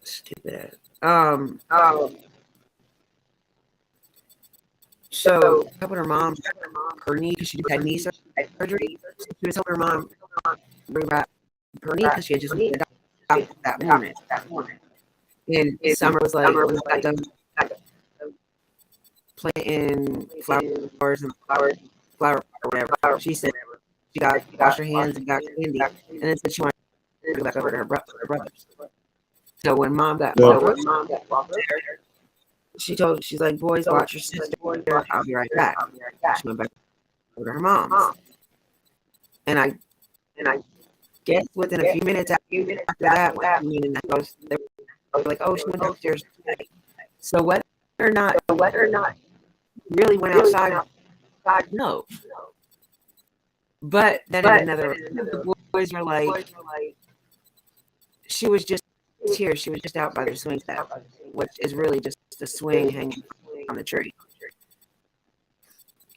Stupid ass. So helping her mom, her knee, because she had knee surgery. She was helping her mom bring back her knee because she had just been that morning. And Summer was like, when I got done planting flowers and flower or whatever, she said she washed her hands and got candy, and then said she wanted to go back over to her brothers. So when Mom got there, she's like, boys, watch your sister. I'll be right back. She went back over to her mom's. And I guess within a few minutes after that, they were like, oh, she went downstairs today. So whether or not really went outside, no. But then the boys were like, she was just here. She was just out by the swing set, which is really just a swing hanging on the tree.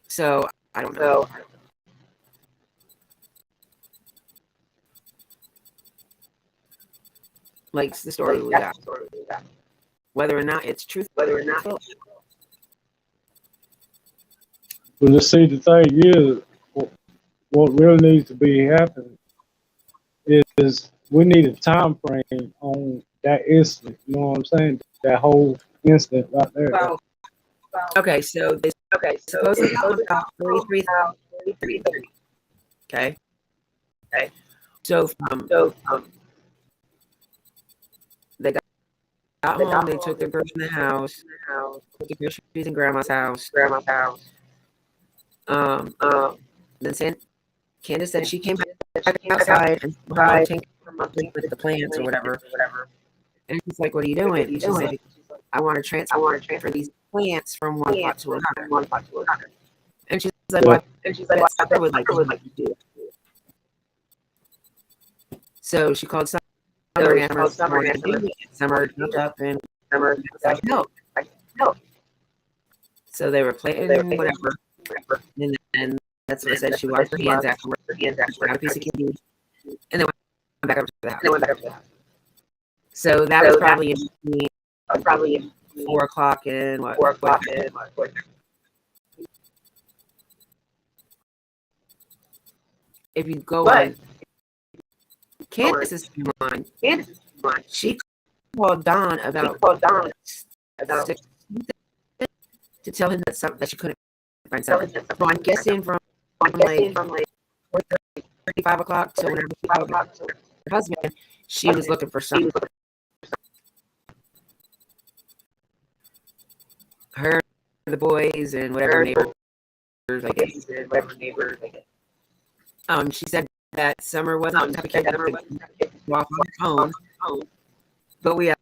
So I don't know. Like the story we got. Whether or not it's truthful. But to see, the thing is, what really needs to be happening is we need a time frame on that incident. You know what I'm saying? That whole incident right there. Okay, so they supposedly about 33. Okay. So they got home. They took their groceries in the house. Took the groceries in Grandma's house. Then Candace said she came back outside and with the plants or whatever. And she's like, "What are you doing?" And she's like, "I want to transfer these plants from one pot to another." And she's like, "What?" And she's like, "I would like to do it." So she called Summer and Summer jumped up and Summer was like, "No." So they were playing whatever, and then that's what I said. She washed her hands afterwards, got a piece of candy, and then went back up to the house. So that was probably in 4 o'clock and what? 4 o'clock and what? If you go on Candace's line, she called Don about 6 to tell him that she couldn't find something. So I'm guessing from like 4:30 5 o'clock. So whenever she called her husband, she was looking for something. Her, the boys, and whatever neighbors, I guess. She said that Summer wasn't the type of kid that could walk on her own, but we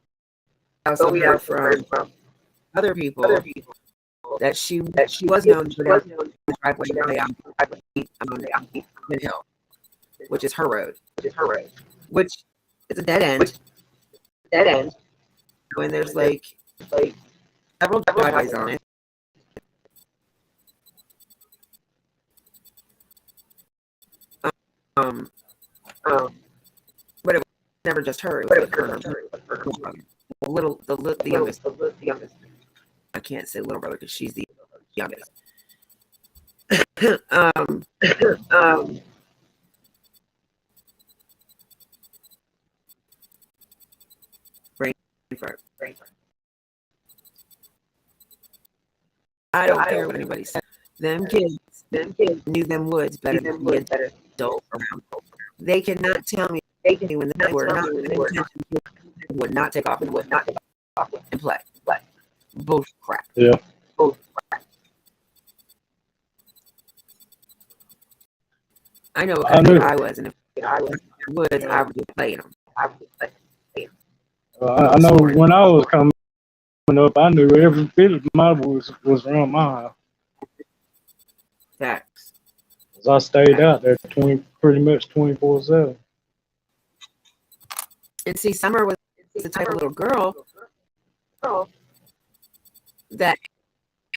also heard from other people that she was known to go down the driveway down Mid Hill, which is her road, which is a dead end. When there's like several driveways on it. But it was never just her. It was like her and her brother. The youngest. I can't say little brother because she's the youngest. Brain fart. I don't care what anybody says. Them kids knew them woods better than the adult around. They cannot tell me when they were not would not take off and play. Both crap. Yeah. I know what kind of I was, and if I was in the woods, I would be playing them. I know when I was coming up, I knew every bit of my woods was around my house. Facts. 'Cause I stayed out there pretty much 24/7. And see, Summer was the type of little girl that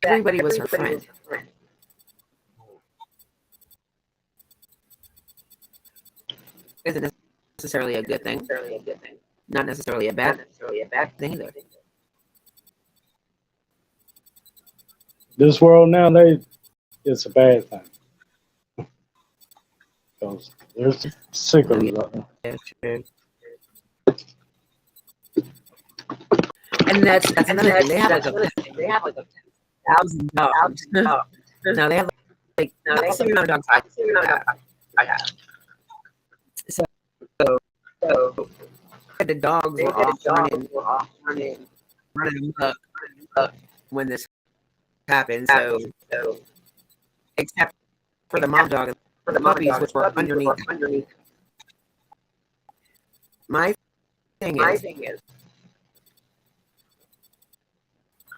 everybody was her friend. Isn't necessarily a good thing. Not necessarily a bad thing either. This world nowadays, it's a bad thing. Because there's sickos out there. And that's another thing. They have like a 1,000 dogs. No, they have like not the same amount of dogs I have. So the dogs were off running amok when this happened. So except for the mom dog and the puppies, which were underneath. My thing is,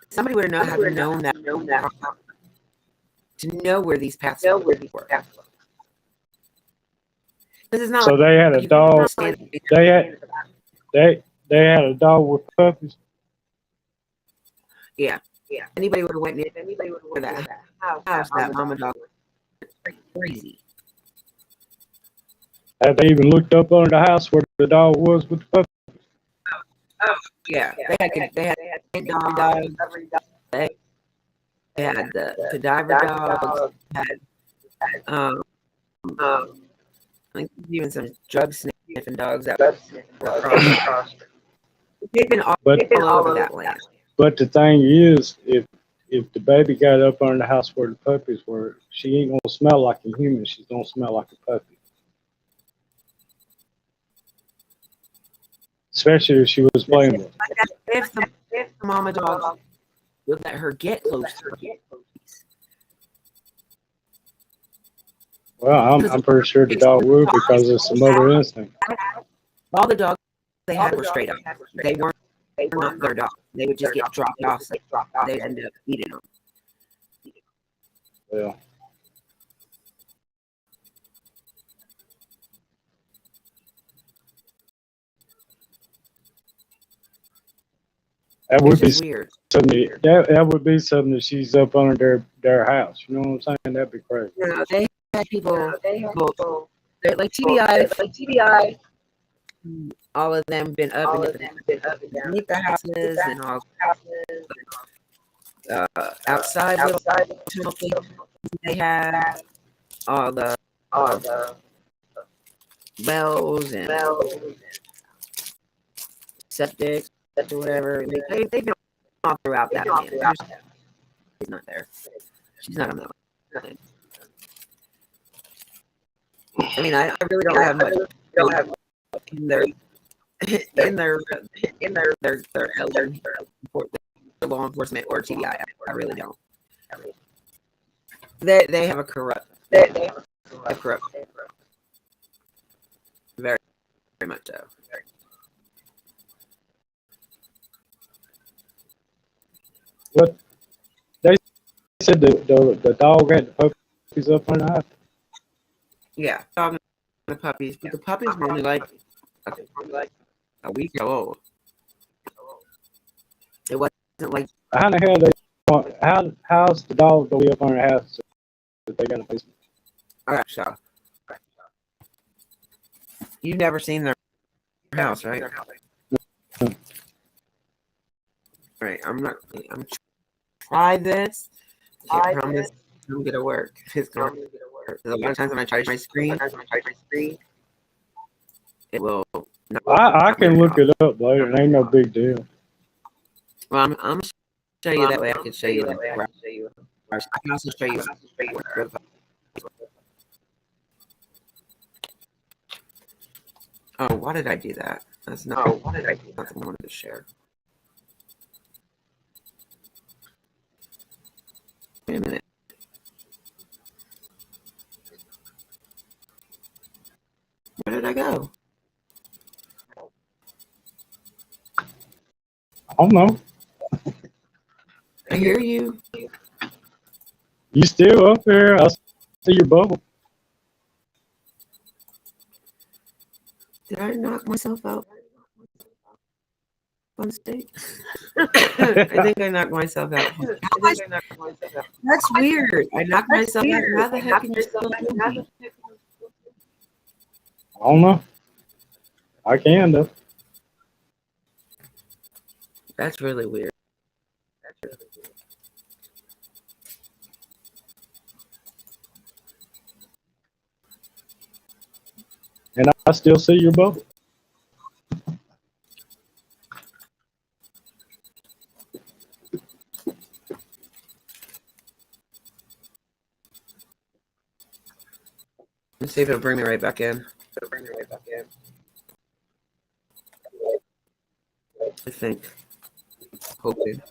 somebody would have known that to know where these paths were. This is not. So they had a dog. They had a dog with puppies. Yeah. Anybody would have went near that house. That mama dog was crazy. Have they even looked up under the house where the dog was with the puppies? Oh yeah. They had dogs. They had the cadaver dogs. Had I think even some drug sniffing dogs that were across. They've been all over that land. But the thing is, if the baby got up under the house where the puppies were, she ain't gonna smell like a human. She's gonna smell like a puppy. Especially if she was playing with her. If the mama dog would let her get close to her. Well, I'm pretty sure the dog would because of some other instinct. All the dogs they had were straight up. They were not their dogs. They would just get dropped off. So they'd end up eating them. Yeah. That would be weird. Something. That would be something that she's up under their house. You know what I'm saying? That'd be crazy. No, they had people. Like TBI. All of them been up and beneath the houses and all outside little things they had. All the bells and septic or whatever. They've been all throughout that land. She's not there. She's not on the land. I mean, I really don't have much in their in their law enforcement or TBI. I really don't. They have a corrupt, very very much so. What they said the dog had the puppies up on the house. Yeah, dog and the puppies, but the puppies were only like a week old. It wasn't like How the hell how's the dog gonna be up on the house if they got a piece? all right. So you've never seen their house, right? Right. I'm try this. I can't promise it's gonna work. It's gonna work. A lot of times when I try my screen, it will. I can look it up later. It ain't no big deal. Well, I'm gonna show you that way. I can show you that. I can also show you. Oh, why did I do that? That's not. Not the one I wanted to share. Wait a minute. Where did I go? I don't know. I hear you. You still up there? I see your bubble. Did I knock myself out on stage? I think I knocked myself out. That's weird. I knocked myself out. How the heck can you still hear me? I don't know. I can though. That's really weird. And I still see your bubble. Let's see if it'll bring me right back in. I think. Hoping.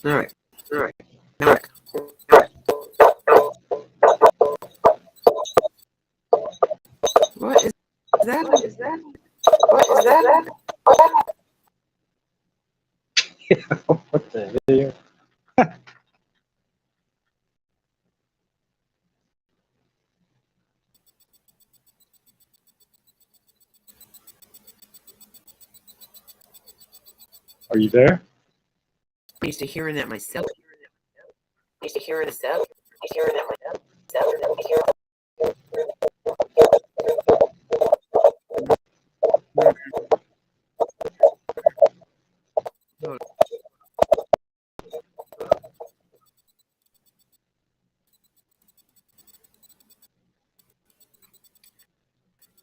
All right. Now, what is that? What is that? What the hell? Are you there? I'm used to hearing that myself.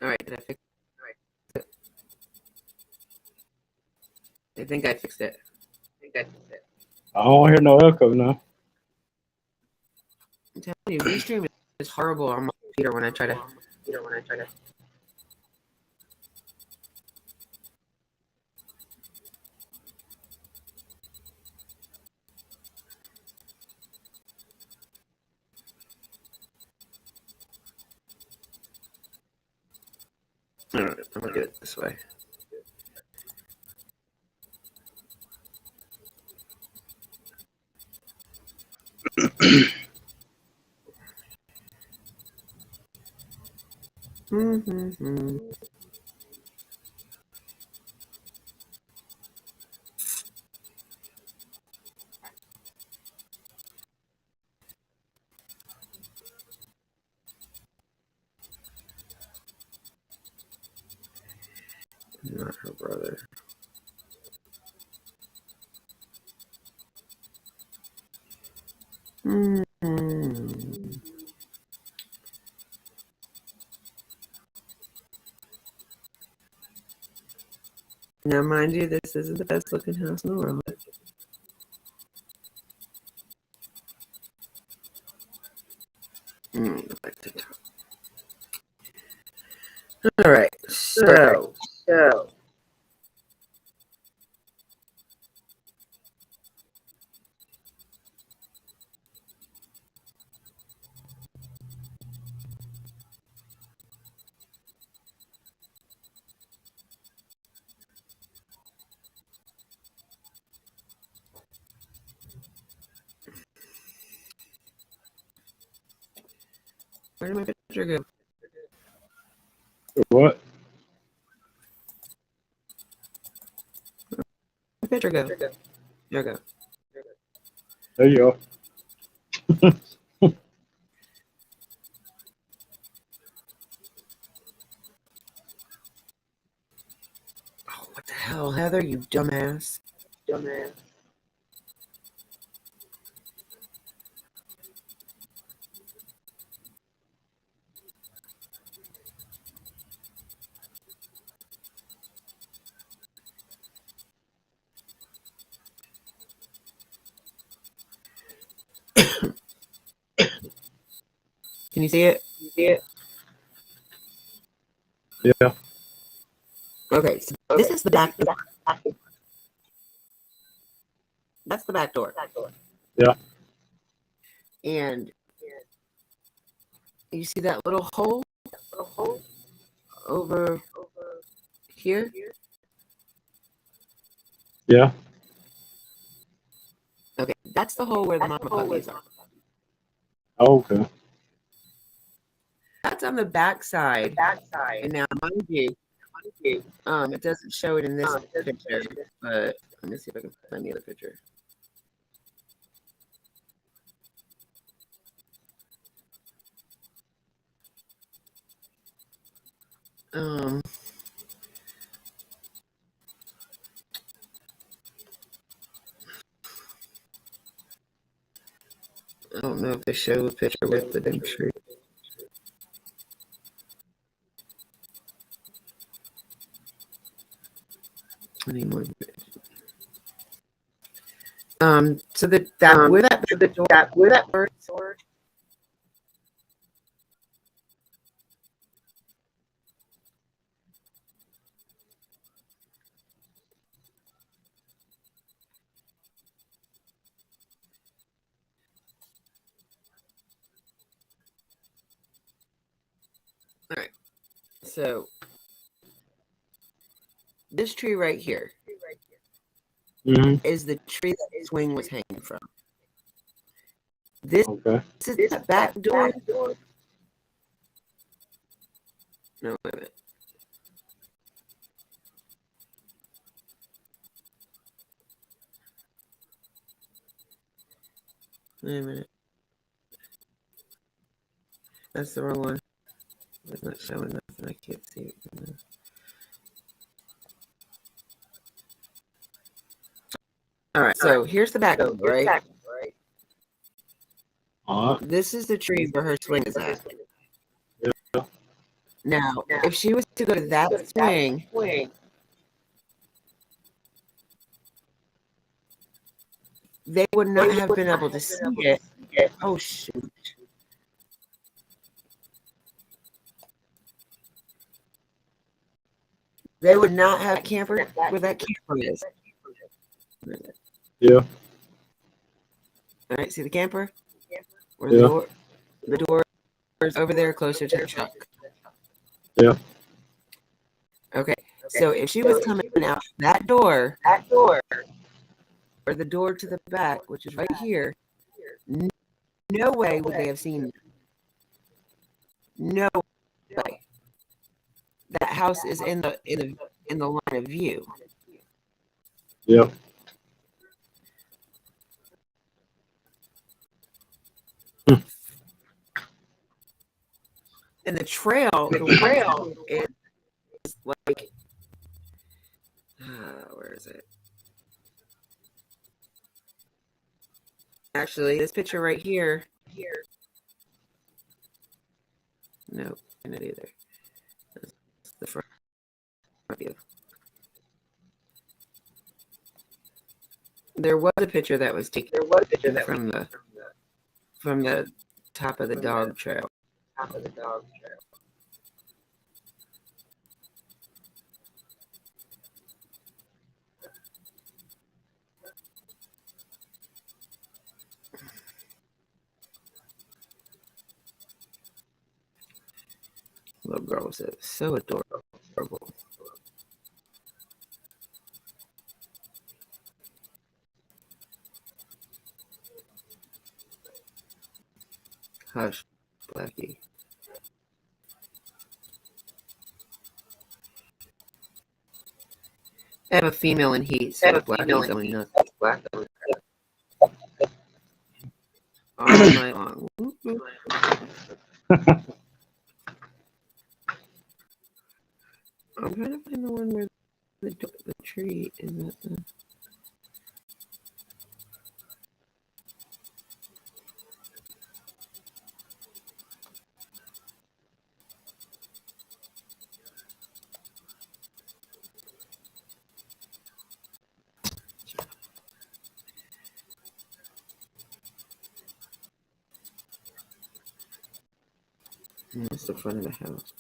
All right, did I fix it? I think I fixed it. I don't hear no echo now. I'm telling you, Restream is horrible on my computer when I try to. All right, I'm gonna get it this way. Mm-hmm. Not her brother. Now, mind you, this isn't the best looking house in the world. All right, so where did my picture go? What? My picture go? There you go. There you go. Oh, what the hell, Heather, you dumbass. Can you see it? Yeah. Okay, so this is the back door. That's the back door. Yeah. And you see that little hole over here? Yeah. Okay, that's the hole where the mama puppies are. Okay. That's on the back side. And now, mind you, it doesn't show it in this picture, but let me see if I can find the other picture. I don't know if they show a picture with the big tree. Anymore. So that where that bird sword. All right. So this tree right here is the tree that the swing was hanging from. This is that back door. No, wait a minute. Wait a minute. That's the wrong one. It's not showing nothing. I can't see it. All right. So here's the back door, right? This is the tree where her swing is at. Yeah. Now, if she was to go to that swing, they would not have been able to see it. Oh, shoot. They would not have camper where that camper is. Yeah. All right, see the camper? Where the door is over there closer to the truck. Yeah. Okay, so if she was coming out that door, or the door to the back, which is right here, no way would they have seen it. No way. That house is in the line of view. Yeah. And the trail is like is it? Actually, this picture right here. Nope, not either. That's the front view. There was a picture that was taken from the top of the dog trail. Little girl was so adorable. Hush, Blackie. I have a female in heat, so Blackie's going nuts. All night long. I'm trying to find the one where the tree is at the... That's the front of the house.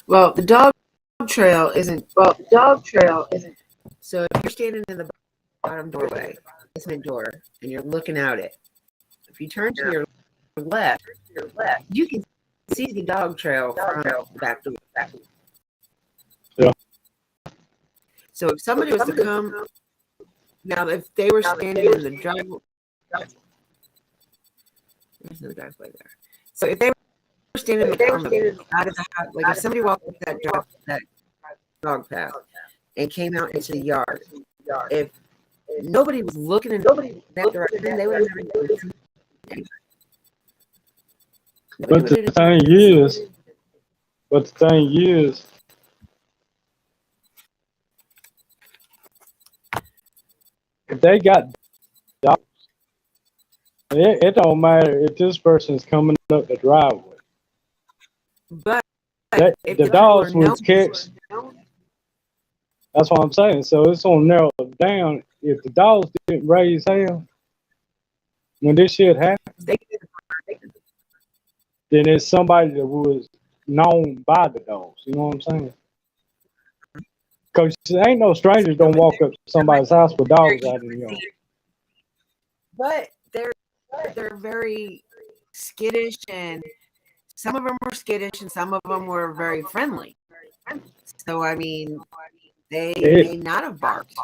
Well, the dog trail isn't. So if you're standing in the bottom doorway, basement door, and you're looking out it, if you turn to your left, you can see the dog trail from the back door. Yeah. So if somebody was to come, now if they were standing in the driveway, there's no driveway there. So if they were standing on the out of the house, like if somebody walked up that dog path and came out into the yard, if nobody was looking in that direction, they would have never seen anything. But the thing is, if they got dogs, it don't matter if this person's coming up the driveway. But if the dogs would catch. That's what I'm saying. So it's gonna narrow it down. If the dogs didn't raise hell when this shit happened, then it's somebody that was known by the dogs. You know what I'm saying? Because ain't no strangers don't walk up to somebody's house with dogs out in the yard. But they're very skittish, and some of them were skittish, and some of them were very friendly. So I mean, they may not have barked.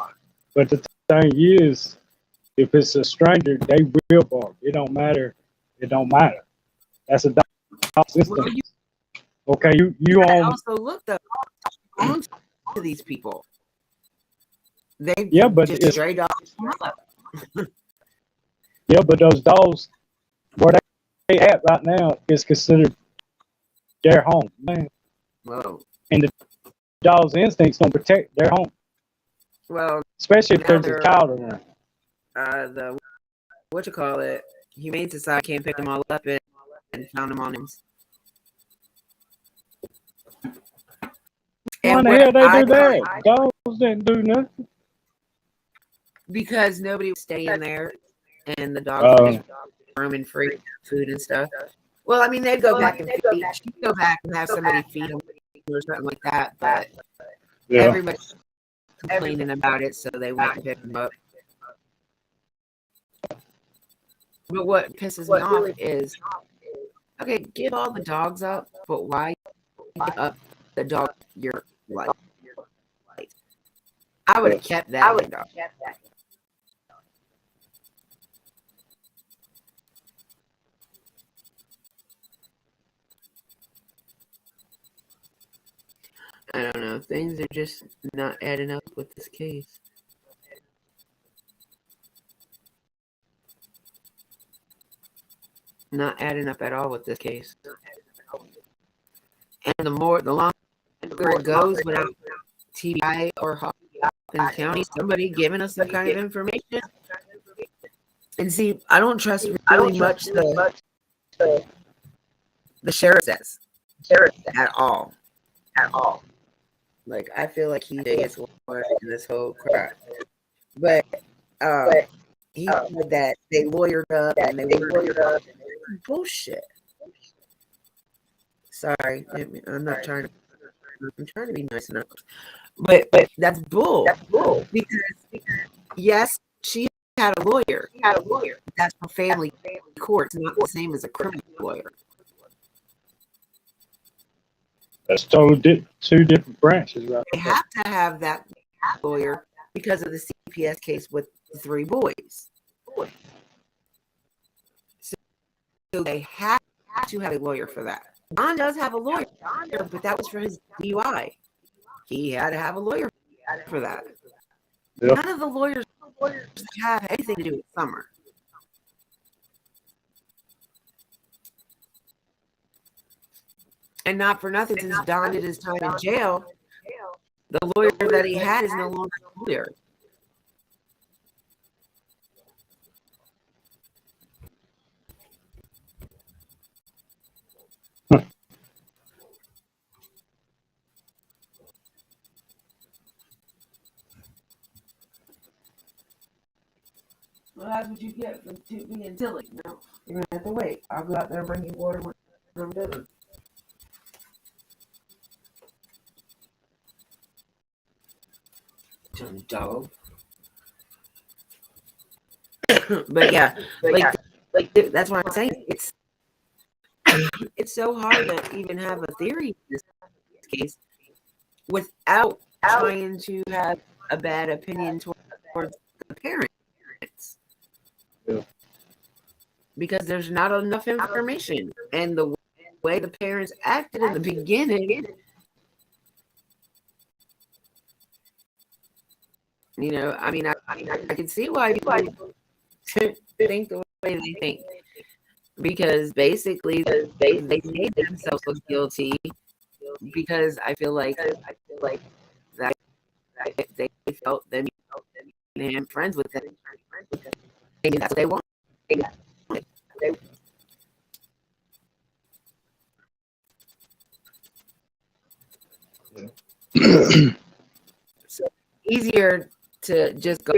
But the thing is, if it's a stranger, they will bark. It don't matter. It don't matter. That's a dog system. Well, okay, you on. Also look to these people. They but just it's stray dogs. Yeah, but those dogs where they at right now is considered their home, man. Whoa. And the dog's instincts don't protect their home. Well, especially if there's a child around. The Humane Society can't pick them all up and found them on him. Why the hell they do that? Dogs didn't do nothing. Because nobody was staying there, and the dogs were roaming free food and stuff. Well, I mean, they'd go back and feed. She'd go back and have somebody feed them or something like that. But everybody's complaining about it, so they went and picked them up. But what pisses me off is, okay, give all the dogs up, but why give up the dog your life. I would have kept that dog. I don't know. Things are just not adding up with this case. Not adding up at all with this case. And the longer it goes without TBI or Hawkins County, somebody giving us some kind of information. And see, I don't trust really much the sheriff says at all. Like, I feel like he gets more in this whole crap. But he said that they lawyered up and they lawyered up. Bullshit. Sorry, I'm not trying to. I'm trying to be nice enough, but that's bull. Because yes, she had a lawyer. That's for family court. It's not the same as a criminal lawyer. That's two different branches, right? They have to have that lawyer because of the CPS case with the 3 boys. So they have to have a lawyer for that. Don does have a lawyer, but that was for his DUI. He had to have a lawyer for that. Yep. None of the lawyers have anything to do with Summer. And not for nothing, since Don did his time in jail, the lawyer that he had is no longer a lawyer. Well, that's what you get for being silly. No, you're going to have to wait. I'll go out there and bring you water when I'm done. Dog. But yeah, like that's what I'm saying. It's so hard to even have a theory in this case without trying to have a bad opinion towards the parents. Yeah. Because there's not enough information, and the way the parents acted in the beginning, you know, I mean, I can see why people think the way they think, because basically they made themselves look guilty, because I feel like that they felt them and friends with them. Maybe that's what they want. So easier to just go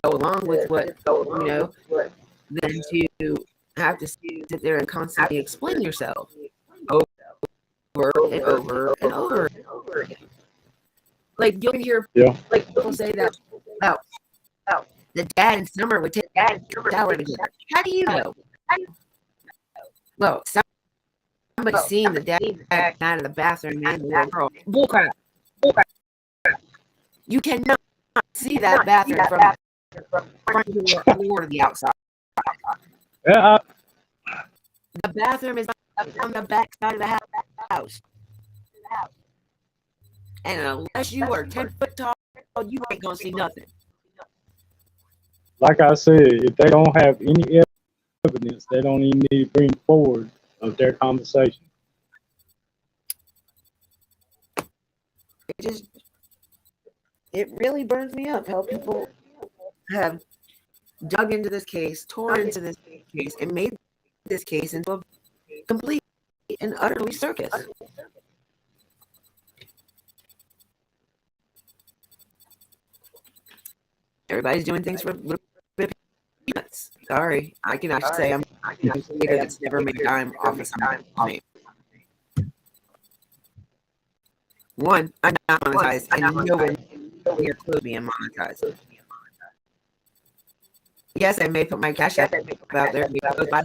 along with what you know than to have to sit there and constantly explain yourself over and over and over again. Like, you'll hear people say that about the dad and Summer would take shower together. How do you know? Well, somebody seen the dad out of the bathroom and the little girl. Bullcrap. You cannot see that bathroom from the front door or the outside. Yeah, The bathroom is on the back side of the house. And unless you are 10 foot tall, you ain't gonna see nothing. like I said, if they don't have any evidence, they don't even need to bring forward of their conversation. It really burns me up how people have dug into this case, torn into this case, and made this case into a complete and utterly circus. Everybody's doing things for a little bit of peanuts. Sorry, I can actually say I'm a creator that's never made a dime off of something. One, I'm not monetized, and nowhere near close being monetized. Yes, I may put my cash app out there because by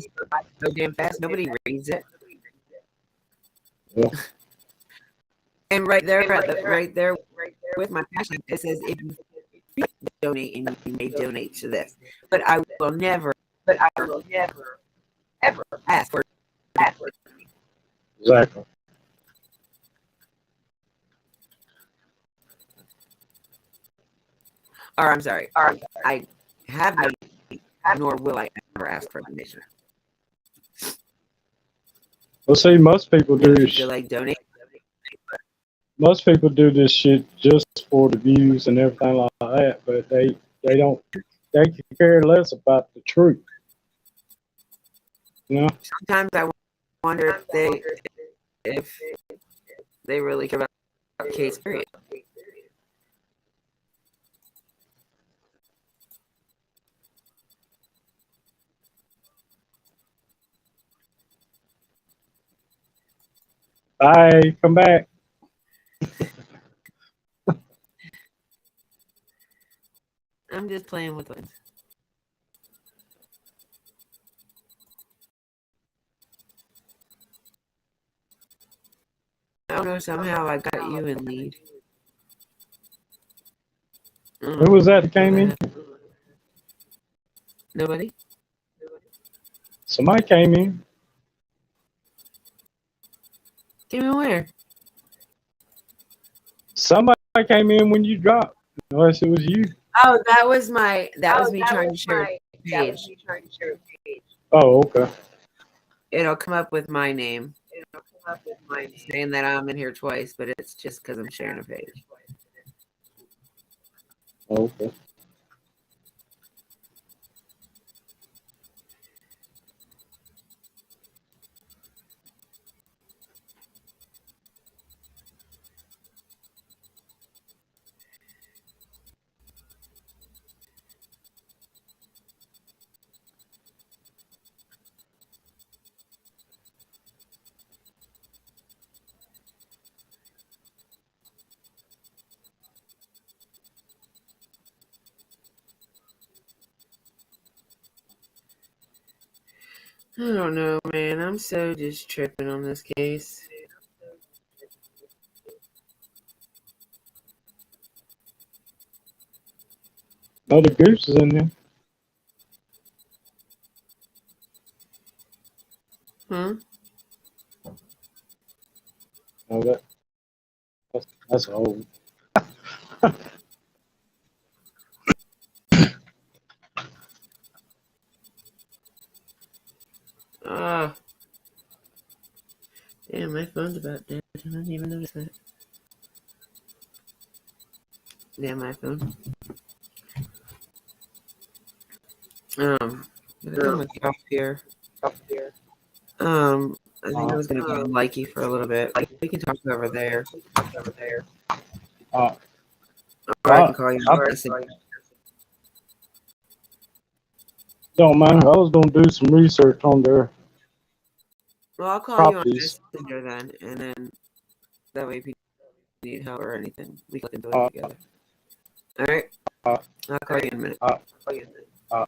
so damn fast, nobody reads it. Yeah. And right there, right there with my passion, it says if you feel like donating, you may donate to this. But I will never ever ask for. Exactly. Or I'm sorry, I have no, nor will I ever ask for a donation. Well, see, most people You know, do if you feel like donating, most people do this shit just for the views and everything like that, but they don't they can care less about the truth. You know? sometimes I wonder if they really care about Kate's period. Bye, come back. I'm just playing with it. I don't know. Somehow I got you in lead. Who was that came in? Nobody. Somebody came in. Came in where? Somebody came in when you dropped. Unless it was you. Oh, that was me trying to share a page. Oh, okay. It'll come up with my name, saying that I'm in here twice, but it's just because I'm sharing a page. Oh, okay. I don't know, man. I'm so just tripping on this case. Oh, the goose is in there. Huh? Oh, that's old. Ah. Damn, my phone's about dead. I didn't even notice that. Damn, my phone. I think I'm gonna get off here. I think I was gonna go on Likey for a little bit. We can talk over there. Uh, Or I can call you on message. don't mind. I was gonna do some research on their Well, I'll call properties. you on Messenger then, and then that way if you need help or anything, we can do it together. All right. Uh, I'll call you in a minute. uh,